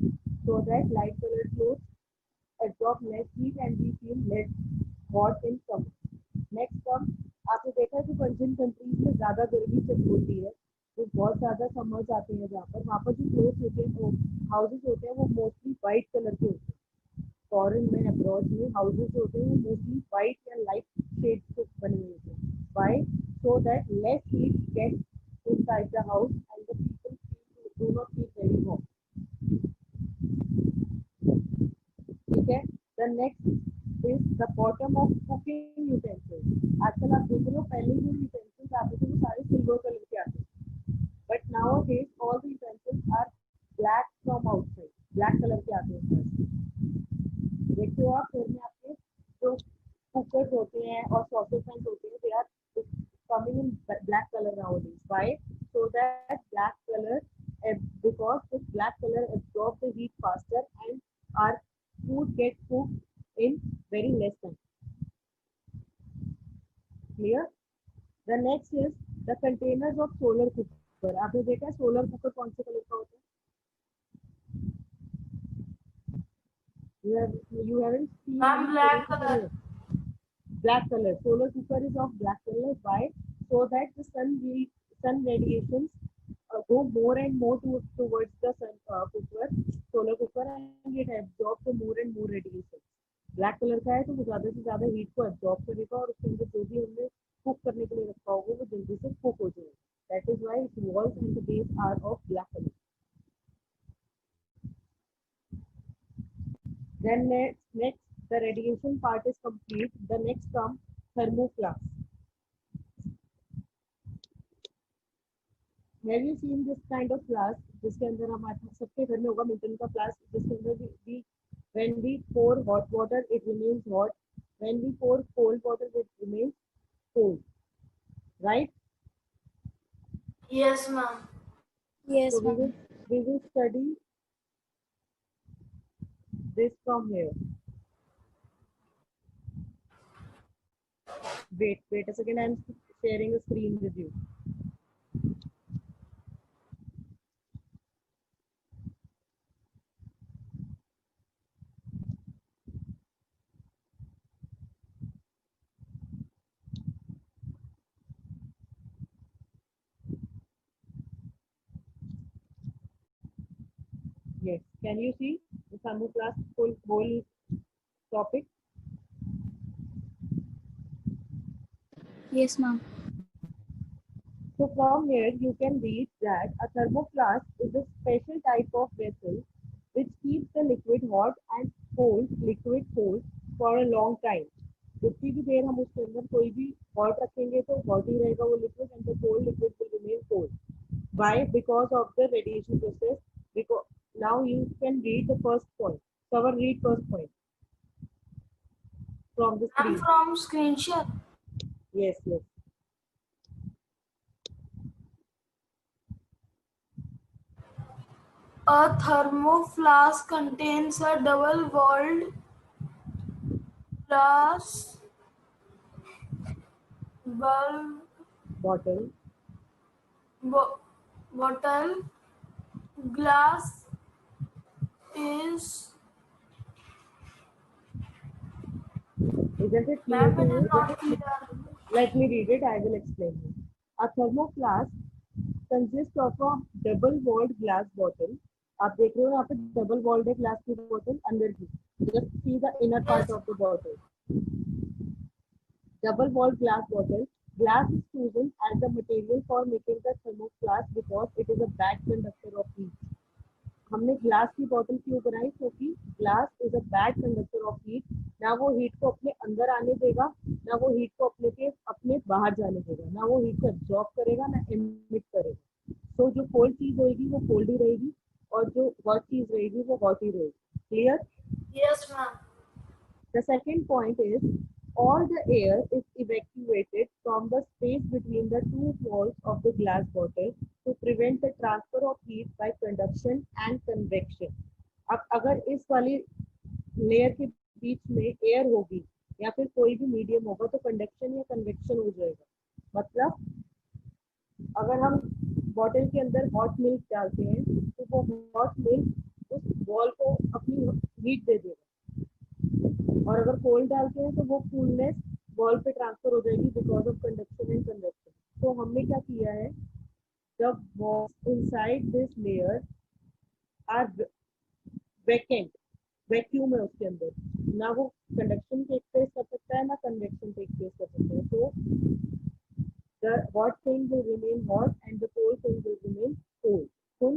Speaker 1: so that light colored clothes absorb less heat and we feel less hot in summer. Next comes, आपने देखा है कि countries में ज्यादा गर्मी जब होती है तो बहुत ज्यादा समर्स आते हैं, जहाँ पर जो क्लोथ होते हैं, हाउसेस होते हैं, वो मोस्टली वाइट कलर के होते हैं. फॉरेन में, अब्रॉड में हाउसेस होते हैं वो मोस्टली वाइट या लाइट शेड से बने हुए होते हैं. Why? So that less heat get inside the house and the people do not feel very hot. ठीक है. The next is the bottom of cooking utensils. आजकल आप देख रहे हो, पहले जो utensils आते थे वो सारे सिल्वर कलर के आते थे, but nowadays all the utensils are black from outside. Black colour के आते हैं. देखते हो आप घर में आपके जो कुकर्स होते हैं और सॉसेज पैन होते हैं, they are coming in black color nowadays. Why? So that black color, because this black color absorbs the heat faster and our food gets cooked in very less time. Clear? The next is the containers of solar cooker. आपने देखा है solar cooker कौन से colour का होता है? You haven't seen
Speaker 3: Ma'am,
Speaker 1: any
Speaker 3: black
Speaker 1: solar
Speaker 3: color.
Speaker 1: cooker. Black color. Solar cooker is of black color. Why? So that the sun radiations go more and more towards the sun cooker, solar cooker, and it absorbs the more and more radiation. Black colour का है तो वो ज्यादा से ज्यादा heat को absorb करेगा और उसके अंदर जो भी हमने कुक करने के लिए रखा होगा वो जल्दी से कुक हो जाएगा. That is why its walls and the base are of black colour. Then next the radiation part is complete. The next comes thermoflask. Have you seen this kind of flask? जिसके अंदर हमारे सबके घर में होगा Milton का flask, जिसके अंदर we when we pour hot water it remains hot, when we pour cold water it remains cold, right?
Speaker 3: Yes, ma'am.
Speaker 2: Yes,
Speaker 1: So
Speaker 2: ma'am.
Speaker 1: we will study this from here. Wait a second, I am sharing a screen with you. Yes, can you see the thermoflask whole topic?
Speaker 2: Yes, ma'am.
Speaker 1: So from here you can read that a thermoflask is a special type of vessel which keeps the liquid hot and holds liquid cold for a long time. जितनी भी देर हम उसके अंदर कोई भी hot रखेंगे तो hot ही रहेगा वो liquid, and the cold liquid will remain cold. Why? Because of the radiation process. Because now you can read the first point. Cover, read first point from the
Speaker 3: I'm
Speaker 1: screen.
Speaker 3: from screen share.
Speaker 1: Yes, yes.
Speaker 3: A thermoflask contains a double-walled glass bulb
Speaker 1: Bottle.
Speaker 3: bottle. Glass is,
Speaker 1: Isn't it clear
Speaker 3: ma'am,
Speaker 1: to
Speaker 3: it is
Speaker 1: you?
Speaker 3: not clear.
Speaker 1: Let me read it. I will explain you. A thermoflask consists of a double-walled glass bottle. आप देख रहे हो यहाँ पे double walled है glass की bottle अंदर की. Just see the inner part
Speaker 3: Yes,
Speaker 1: of the bottle. Double walled glass bottle. Glass is chosen as the material for making the thermoflask because it is a bad conductor of heat. हमने glass की बोतल क्यों बनाई? क्योंकि glass is a bad conductor of heat. ना वो heat को अपने अंदर आने देगा, ना वो हीट को अपने बाहर जाने देगा, ना वो हीट को एब्जॉर्ब करेगा, ना एमिट करेगा. तो जो कोल्ड चीज होगी वो कोल्ड ही रहेगी और जो हॉट चीज रहेगी वो हॉट ही रहेगी. Clear?
Speaker 3: yes, ma'am.
Speaker 1: The second point is all the air is evacuated from the space between the two walls of the glass bottle to prevent the transfer of heat by conduction and convection. अब अगर इस वाली layer के बीच में air होगी या फिर कोई भी मीडियम होगा तो कंडक्शन या कन्वेक्शन हो जाएगा. मतलब अगर हम बॉटल के अंदर हॉट मिल्क डालते हैं तो वो हॉट मिल्क उस वॉल को अपनी हीट दे देगा, और अगर कोल्ड डालते हैं तो वो कूलनेस वॉल पे ट्रांसफर हो जाएगी because of conduction and convection. तो हमने क्या किया है, जब walls inside this layer are vacant, vacuum है उसके अंदर, ना वो कंडक्शन टेक प्लेस कर सकता है ना कन्वेक्शन टेक प्लेस कर सकता है. तो the hot thing will remain hot and the cold thing will remain cold. So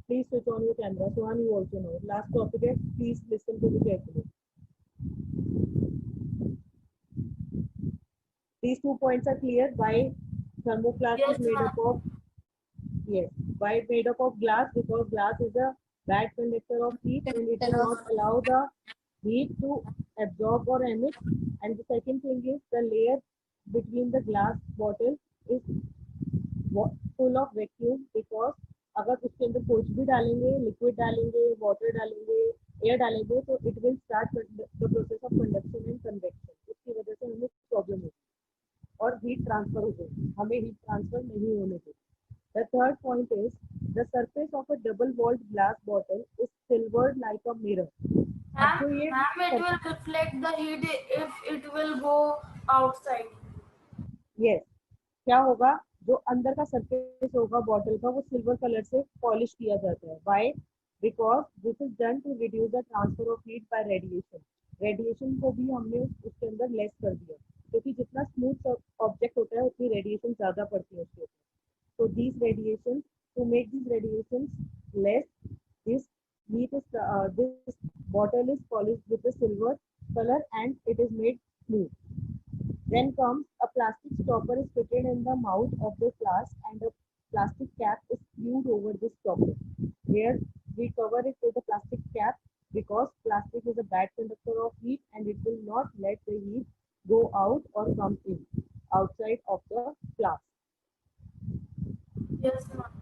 Speaker 1: please switch on your camera. Sohan, you also know. Last topic है, please listen to me carefully. These 2 points are clear. Why thermoflask
Speaker 3: Yes,
Speaker 1: is made
Speaker 3: ma'am.
Speaker 1: up of, yes, why made up of glass? Because glass is a bad conductor of heat and it will not allow the heat to absorb or emit. And the second thing is the layer between the glass bottle is full of vacuum because अगर उसके अंदर कुछ भी डालेंगे, liquid डालेंगे, water डालेंगे, air डालेंगे तो it will start the process of conduction and convection. इसकी वजह से हमें प्रॉब्लम होगी और हीट ट्रांसफर हो जाएगी. हमें हीट ट्रांसफर नहीं होने देगी. The third point is the surface of a double-walled glass bottle is silvered like a mirror. अब जो ये
Speaker 3: Ma'am, it will reflect the heat if it will go outside.
Speaker 1: yes, क्या होगा, जो अंदर का सरफेस होगा बॉटल का वो सिल्वर कलर से पॉलिश किया जाता है. Why? Because this is done to reduce the transfer of heat by radiation. Radiation को भी हमने उसके अंदर लेस कर दिया क्योंकि जितना स्मूथ ऑब्जेक्ट होता है उतनी रेडिएशन ज्यादा पड़ती है उसके ऊपर. So these radiations, to make these radiations less, this heat is this bottle is polished with a silver color and it is made smooth. Then comes a plastic stopper is fitted in the mouth of the flask and a plastic cap is glued over this stopper. Here we cover it with a plastic cap because plastic is a bad conductor of heat and it will not let the heat go out or come in outside of the flask.
Speaker 3: Yes, ma'am.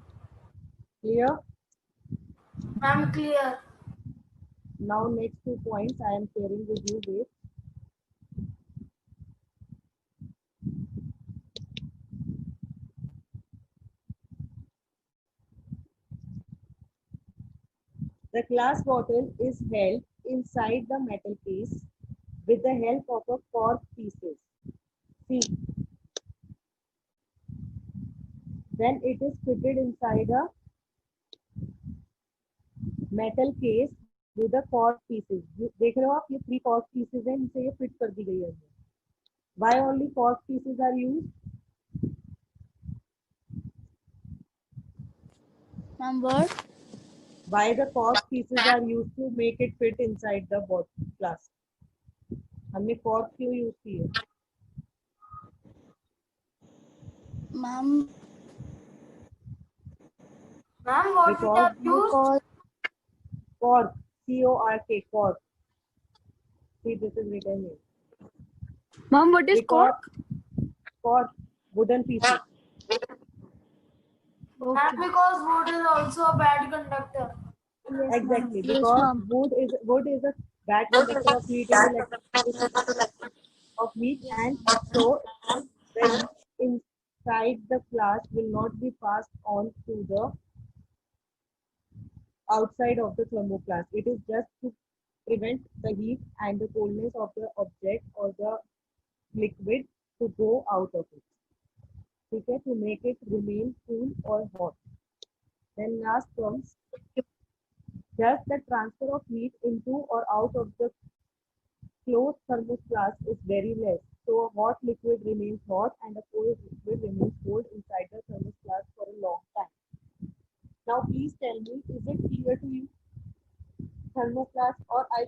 Speaker 1: Clear?
Speaker 3: Ma'am, clear.
Speaker 1: Now next 2 points I am sharing with you. Wait. The glass bottle is held inside the metal case with the help of a cork pieces. See. Then it is fitted inside a metal case with the cork pieces. देख रहे हो आप ये 3 cork pieces हैं इनसे ये fit कर दी गई है. Why only cork pieces are used?
Speaker 2: Ma'am, what?
Speaker 1: Why the cork pieces are used to make it fit inside the bottle glass? हमने cork क्यों use की है?
Speaker 2: Ma'am,
Speaker 3: Ma'am, what we have used?
Speaker 2: because
Speaker 1: Cork, C-O-R-K, cork. See, this is written here.
Speaker 4: Mom, what is
Speaker 1: Because
Speaker 4: cork?
Speaker 1: cork, wooden pieces.
Speaker 3: Ma'am, because wood is also a bad conductor.
Speaker 1: Exactly,
Speaker 4: Yes,
Speaker 1: because
Speaker 4: ma'am.
Speaker 1: wood is a bad conductor of heat and electricity of heat, and so the heat inside the flask will not be passed on to the outside of the thermoflask. It is just to prevent the heat and the coldness of the object or the liquid to go out of it. Okay, to make it remain cool or hot. Then last comes, thus the transfer of heat into or out of the closed thermos flask is very less. So a hot liquid remains hot and a cold liquid remains cold inside the thermos flask for a long time. Now please tell me, is it clear to you? Thermoflask or I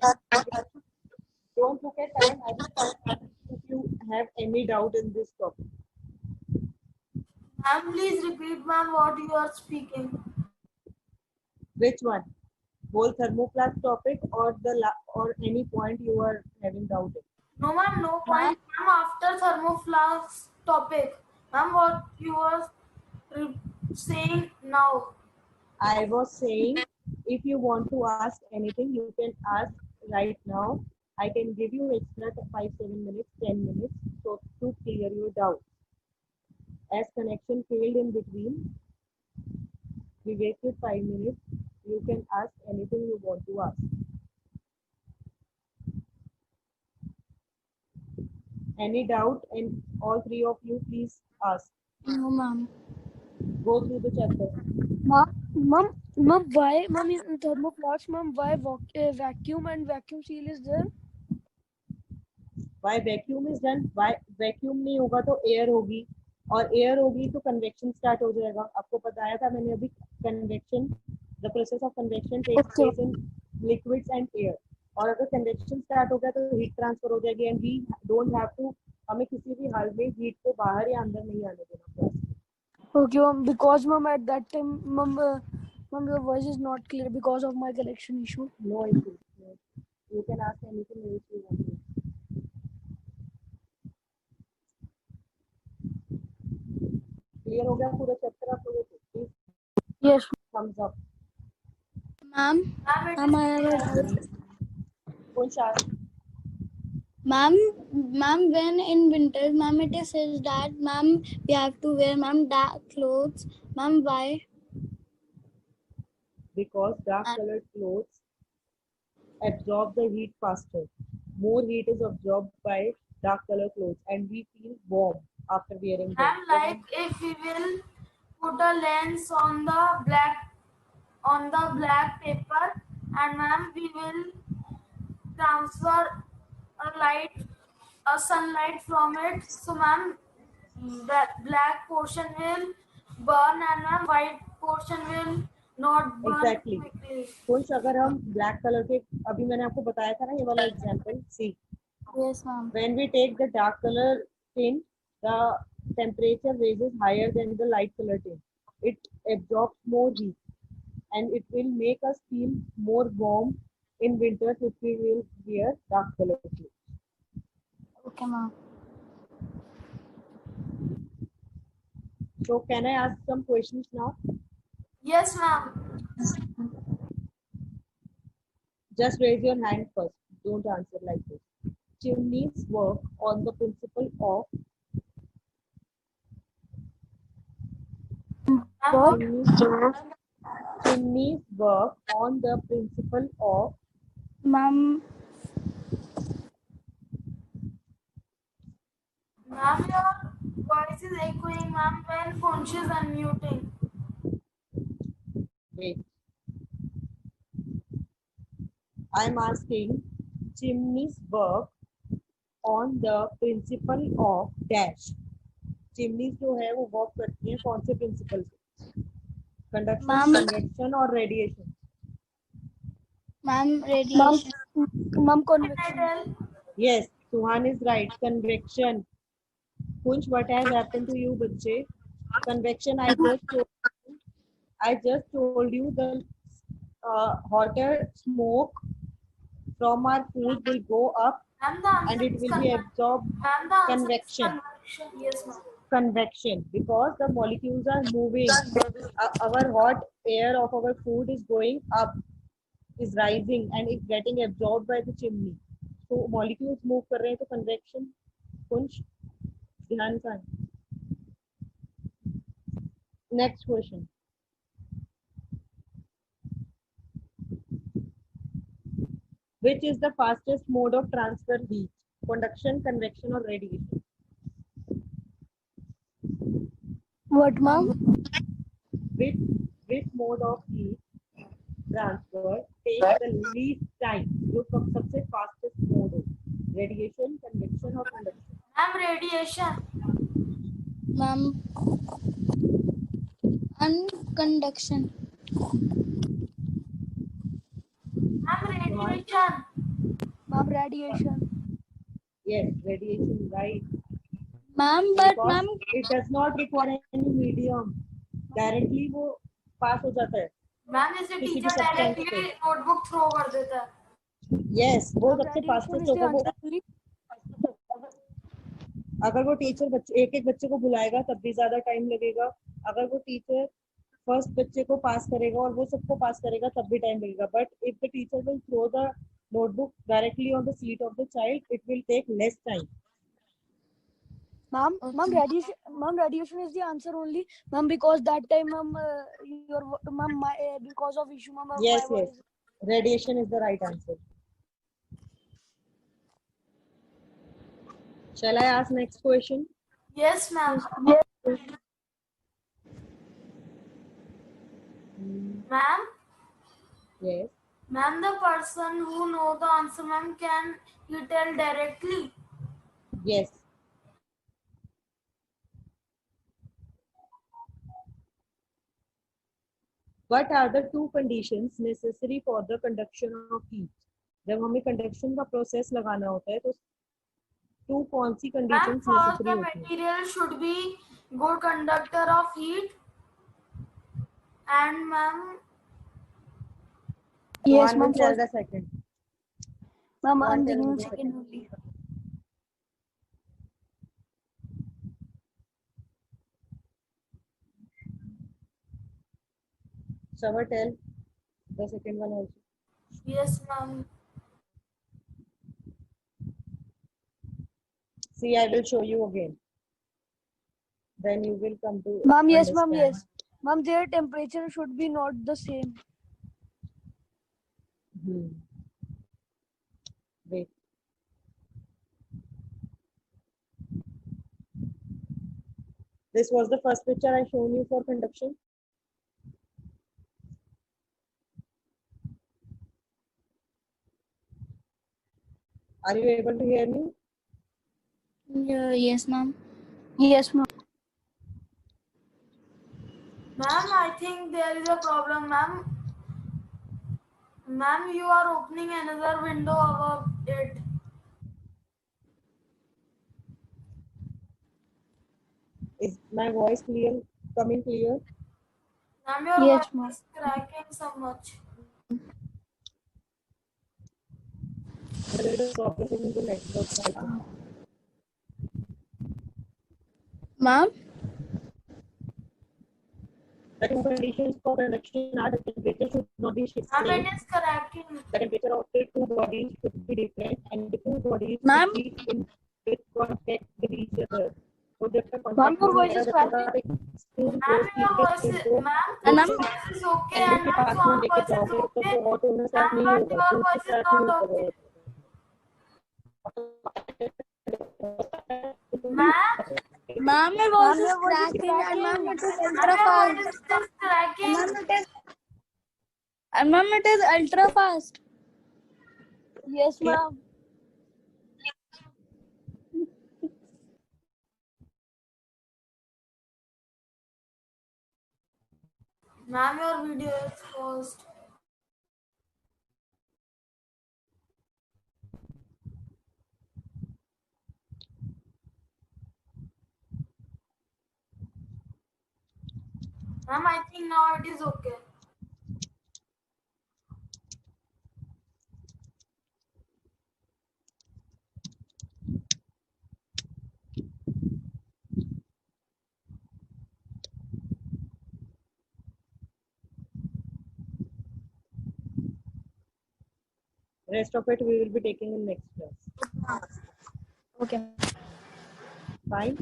Speaker 1: don't look at time. I will if you have any doubt in this topic.
Speaker 3: Ma'am, please repeat, ma'am, what you are speaking.
Speaker 1: Which one? Whole thermoflask topic or or any point you are having doubt in?
Speaker 3: No, ma'am, no point. Ma'am, after thermoflask topic, ma'am, what you are saying now?
Speaker 1: I was saying, if you want to ask anything, you can ask right now. I can give you extra 5, 7 minutes, 10 minutes so to clear your doubt. As connection failed in between, we waited 5 minutes. You can ask anything you want to ask. Any doubt? And all 3 of you, please ask.
Speaker 2: no, ma'am.
Speaker 1: Go through the chapter.
Speaker 4: Mom, why, mom, in thermoflask, mom, why vacuum and vacuum seal is there?
Speaker 1: Why vacuum is done? Why vacuum नहीं होगा तो air होगी और air होगी तो convection start हो जाएगा. आपको बताया था मैंने अभी convection, the process of convection takes place in liquids and air. और अगर convection start हो गया तो heat transfer हो जाएगी and we don't have to, हमें किसी भी हाल में heat को बाहर या अंदर नहीं आने देना पड़ेगा.
Speaker 4: Okay, mom, because mom at that time, mom, your voice is not clear because of my connection issue.
Speaker 1: No issue. No. You can ask anything else you want to. Clear हो गया पूरा chapter आप लोगों को? Please
Speaker 4: Yes.
Speaker 1: thumbs up.
Speaker 2: Ma'am,
Speaker 3: Ma'am,
Speaker 2: I have a doubt.
Speaker 1: Kunshal.
Speaker 2: Ma'am, when in winters, ma'am, it is says that, ma'am, we have to wear, ma'am, dark clothes. Ma'am, why?
Speaker 1: Because dark colored clothes absorb the heat faster. More heat is absorbed by dark colored clothes and we feel warm after wearing them.
Speaker 3: ma'am, like if we will put a lens on the black paper, and ma'am, we will transfer a sunlight from it. So ma'am, the black portion will burn and ma'am, white portion will not burn
Speaker 1: Exactly.
Speaker 3: quickly.
Speaker 1: कुछ अगर हम black colour के, अभी मैंने आपको बताया था ना ये वाला example, see
Speaker 2: Yes, ma'am.
Speaker 1: when we take the dark color tint, the temperature raises higher than the light color tint. It absorbs more heat and it will make us feel more warm in winters if we will wear dark color clothes.
Speaker 2: Okay, ma'am.
Speaker 1: So can I ask some questions now?
Speaker 3: Yes, ma'am.
Speaker 1: Just raise your hand first. Don't answer like this. Chimneys work on the principle of chimneys work on the principle of
Speaker 2: Ma'am,
Speaker 3: Ma'am, your voice is echoing, ma'am, when Punch is unmuting.
Speaker 1: wait. I'm asking chimneys work on the principle of dash. Chimneys जो है वो work करती हैं कौन से principal से? Conduction,
Speaker 2: Ma'am.
Speaker 1: Convection और radiation.
Speaker 2: ma'am, radiation.
Speaker 4: Ma'am,
Speaker 3: Can I
Speaker 4: convection.
Speaker 3: tell?
Speaker 1: Yes, Suhan is right. Convection. Kunj, what has happened to you, बच्चे? Convection. I just told you the hotter smoke from our food will go up
Speaker 3: Ma'am, the answer
Speaker 1: and it
Speaker 3: is
Speaker 1: will be absorbed.
Speaker 3: Ma'am, the answer
Speaker 1: Convection.
Speaker 3: is convection. Yes, ma'am.
Speaker 1: Convection, because the molecules are moving. Our hot air of our food is going up, is rising, and it's getting absorbed by the chimney. So molecules move कर रहे हैं तो convection. Kunj, ध्यान से. Next question. Which is the fastest mode of transfer heat? Conduction, convection, or radiation?
Speaker 4: What, ma'am?
Speaker 1: Which mode of heat transfer takes the least time? जो सबसे fastest mode हो? Radiation, convection, or conduction?
Speaker 3: Ma'am, radiation.
Speaker 2: Ma'am, unconduction.
Speaker 3: Ma'am, radiation.
Speaker 4: Ma'am, radiation.
Speaker 1: Yes, radiation, right.
Speaker 2: Ma'am, but
Speaker 1: Because
Speaker 2: ma'am,
Speaker 1: it does not require any medium. Directly वो pass हो जाता है.
Speaker 3: Ma'am जैसे
Speaker 1: किसी भी
Speaker 3: teacher
Speaker 1: substance
Speaker 3: directly
Speaker 1: pay.
Speaker 3: Notebook throw कर देता है.
Speaker 1: Yes, वो
Speaker 4: Ma'am,
Speaker 1: सबसे
Speaker 4: radiation
Speaker 1: fastest
Speaker 4: is the
Speaker 1: होगा. वो
Speaker 4: answer only.
Speaker 1: अगर वो टीचर एक एक बच्चे को बुलाएगा तब भी ज्यादा टाइम लगेगा. अगर वो टीचर फर्स्ट बच्चे को पास करेगा और वो सबको पास करेगा तब भी टाइम लगेगा. But if the teacher will throw the notebook directly on the seat of the child, it will take less time.
Speaker 4: Ma'am, radiation is the answer only. Ma'am, because that time, ma'am, because of issue, ma'am.
Speaker 1: Yes, yes. Radiation is the right answer. Shall I ask next question?
Speaker 3: Yes, ma'am. Ma'am,
Speaker 1: Yes.
Speaker 3: ma'am, the person who know the answer, ma'am, can you tell directly?
Speaker 1: Yes. What are the two conditions necessary for the conduction of heat? जब हमें conduction का process लगाना होता है तो two कौन सी
Speaker 3: Ma'am,
Speaker 1: conditions
Speaker 3: first
Speaker 1: necessary
Speaker 3: the
Speaker 1: होती हैं?
Speaker 3: material should be good conductor of heat. And ma'am,
Speaker 4: Yes,
Speaker 1: One
Speaker 4: ma'am.
Speaker 1: will tell the second.
Speaker 4: Ma'am,
Speaker 1: One
Speaker 4: I'm
Speaker 1: tell
Speaker 4: giving
Speaker 1: the
Speaker 4: second only.
Speaker 1: Shall tell the second one also?
Speaker 3: yes, ma'am.
Speaker 1: See, I will show you again. Then you will come to
Speaker 4: Ma'am, yes, ma'am,
Speaker 1: understand.
Speaker 4: yes. Ma'am, their temperature should be not the same.
Speaker 1: Wait. This was the first picture I shown you for conduction. Are you able to hear me?
Speaker 2: yes, ma'am.
Speaker 4: Yes, ma'am.
Speaker 3: Ma'am, I think there is a problem, ma'am. Ma'am, you are opening another window above it.
Speaker 1: Is my voice clear? Coming clear?
Speaker 3: Ma'am, your
Speaker 2: Yes,
Speaker 3: voice
Speaker 2: ma'am.
Speaker 3: is cracking so much.
Speaker 1: There is a problem in the network right now.
Speaker 2: Ma'am.
Speaker 1: The two conditions for conduction are the temperature should not be
Speaker 3: Ma'am,
Speaker 1: same.
Speaker 3: it is cracking.
Speaker 1: The temperature of the two bodies should be different, and the two bodies
Speaker 2: Ma'am?
Speaker 1: should be in with contact with each other. So जब तक
Speaker 2: Ma'am,
Speaker 1: contact
Speaker 2: your
Speaker 1: नहीं
Speaker 2: voice
Speaker 1: आएगा,
Speaker 2: is
Speaker 1: जब
Speaker 2: cracking.
Speaker 1: तक screw
Speaker 3: Ma'am,
Speaker 1: close
Speaker 3: your voice
Speaker 1: कीजिए
Speaker 3: is,
Speaker 1: इनको
Speaker 3: ma'am,
Speaker 2: And
Speaker 3: your
Speaker 2: ma'am,
Speaker 3: voice is okay,
Speaker 1: angle
Speaker 3: and
Speaker 1: के
Speaker 3: ma'am,
Speaker 1: पास में
Speaker 3: your
Speaker 1: लेके
Speaker 3: voice is
Speaker 1: जाओगे तो
Speaker 3: okay.
Speaker 1: वो ऑटो में
Speaker 3: Ma'am,
Speaker 1: स्टार्ट नहीं
Speaker 3: but
Speaker 1: होगा,
Speaker 3: your
Speaker 1: दूसरे
Speaker 3: voice is
Speaker 1: स्टार्ट
Speaker 3: not
Speaker 1: नहीं
Speaker 3: okay.
Speaker 1: होगा.
Speaker 3: Ma'am,
Speaker 2: Ma'am, your voice is cracking, and ma'am, it is ultra
Speaker 3: your
Speaker 2: fast.
Speaker 3: voice is just cracking.
Speaker 2: Ma'am, it is ultra fast. Yes, ma'am.
Speaker 3: Ma'am, your video is paused. Ma'am, I think now it is okay.
Speaker 1: Rest of it we will be taking in next class.
Speaker 2: Okay.
Speaker 1: Fine.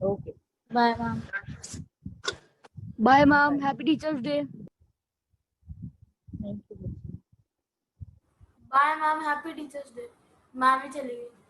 Speaker 1: Okay.
Speaker 2: Bye, ma'am.
Speaker 4: Bye, ma'am. Happy Teachers Day.
Speaker 1: Thank you.
Speaker 3: Bye, ma'am. Happy Teachers Day. Ma'am, ही चली गई.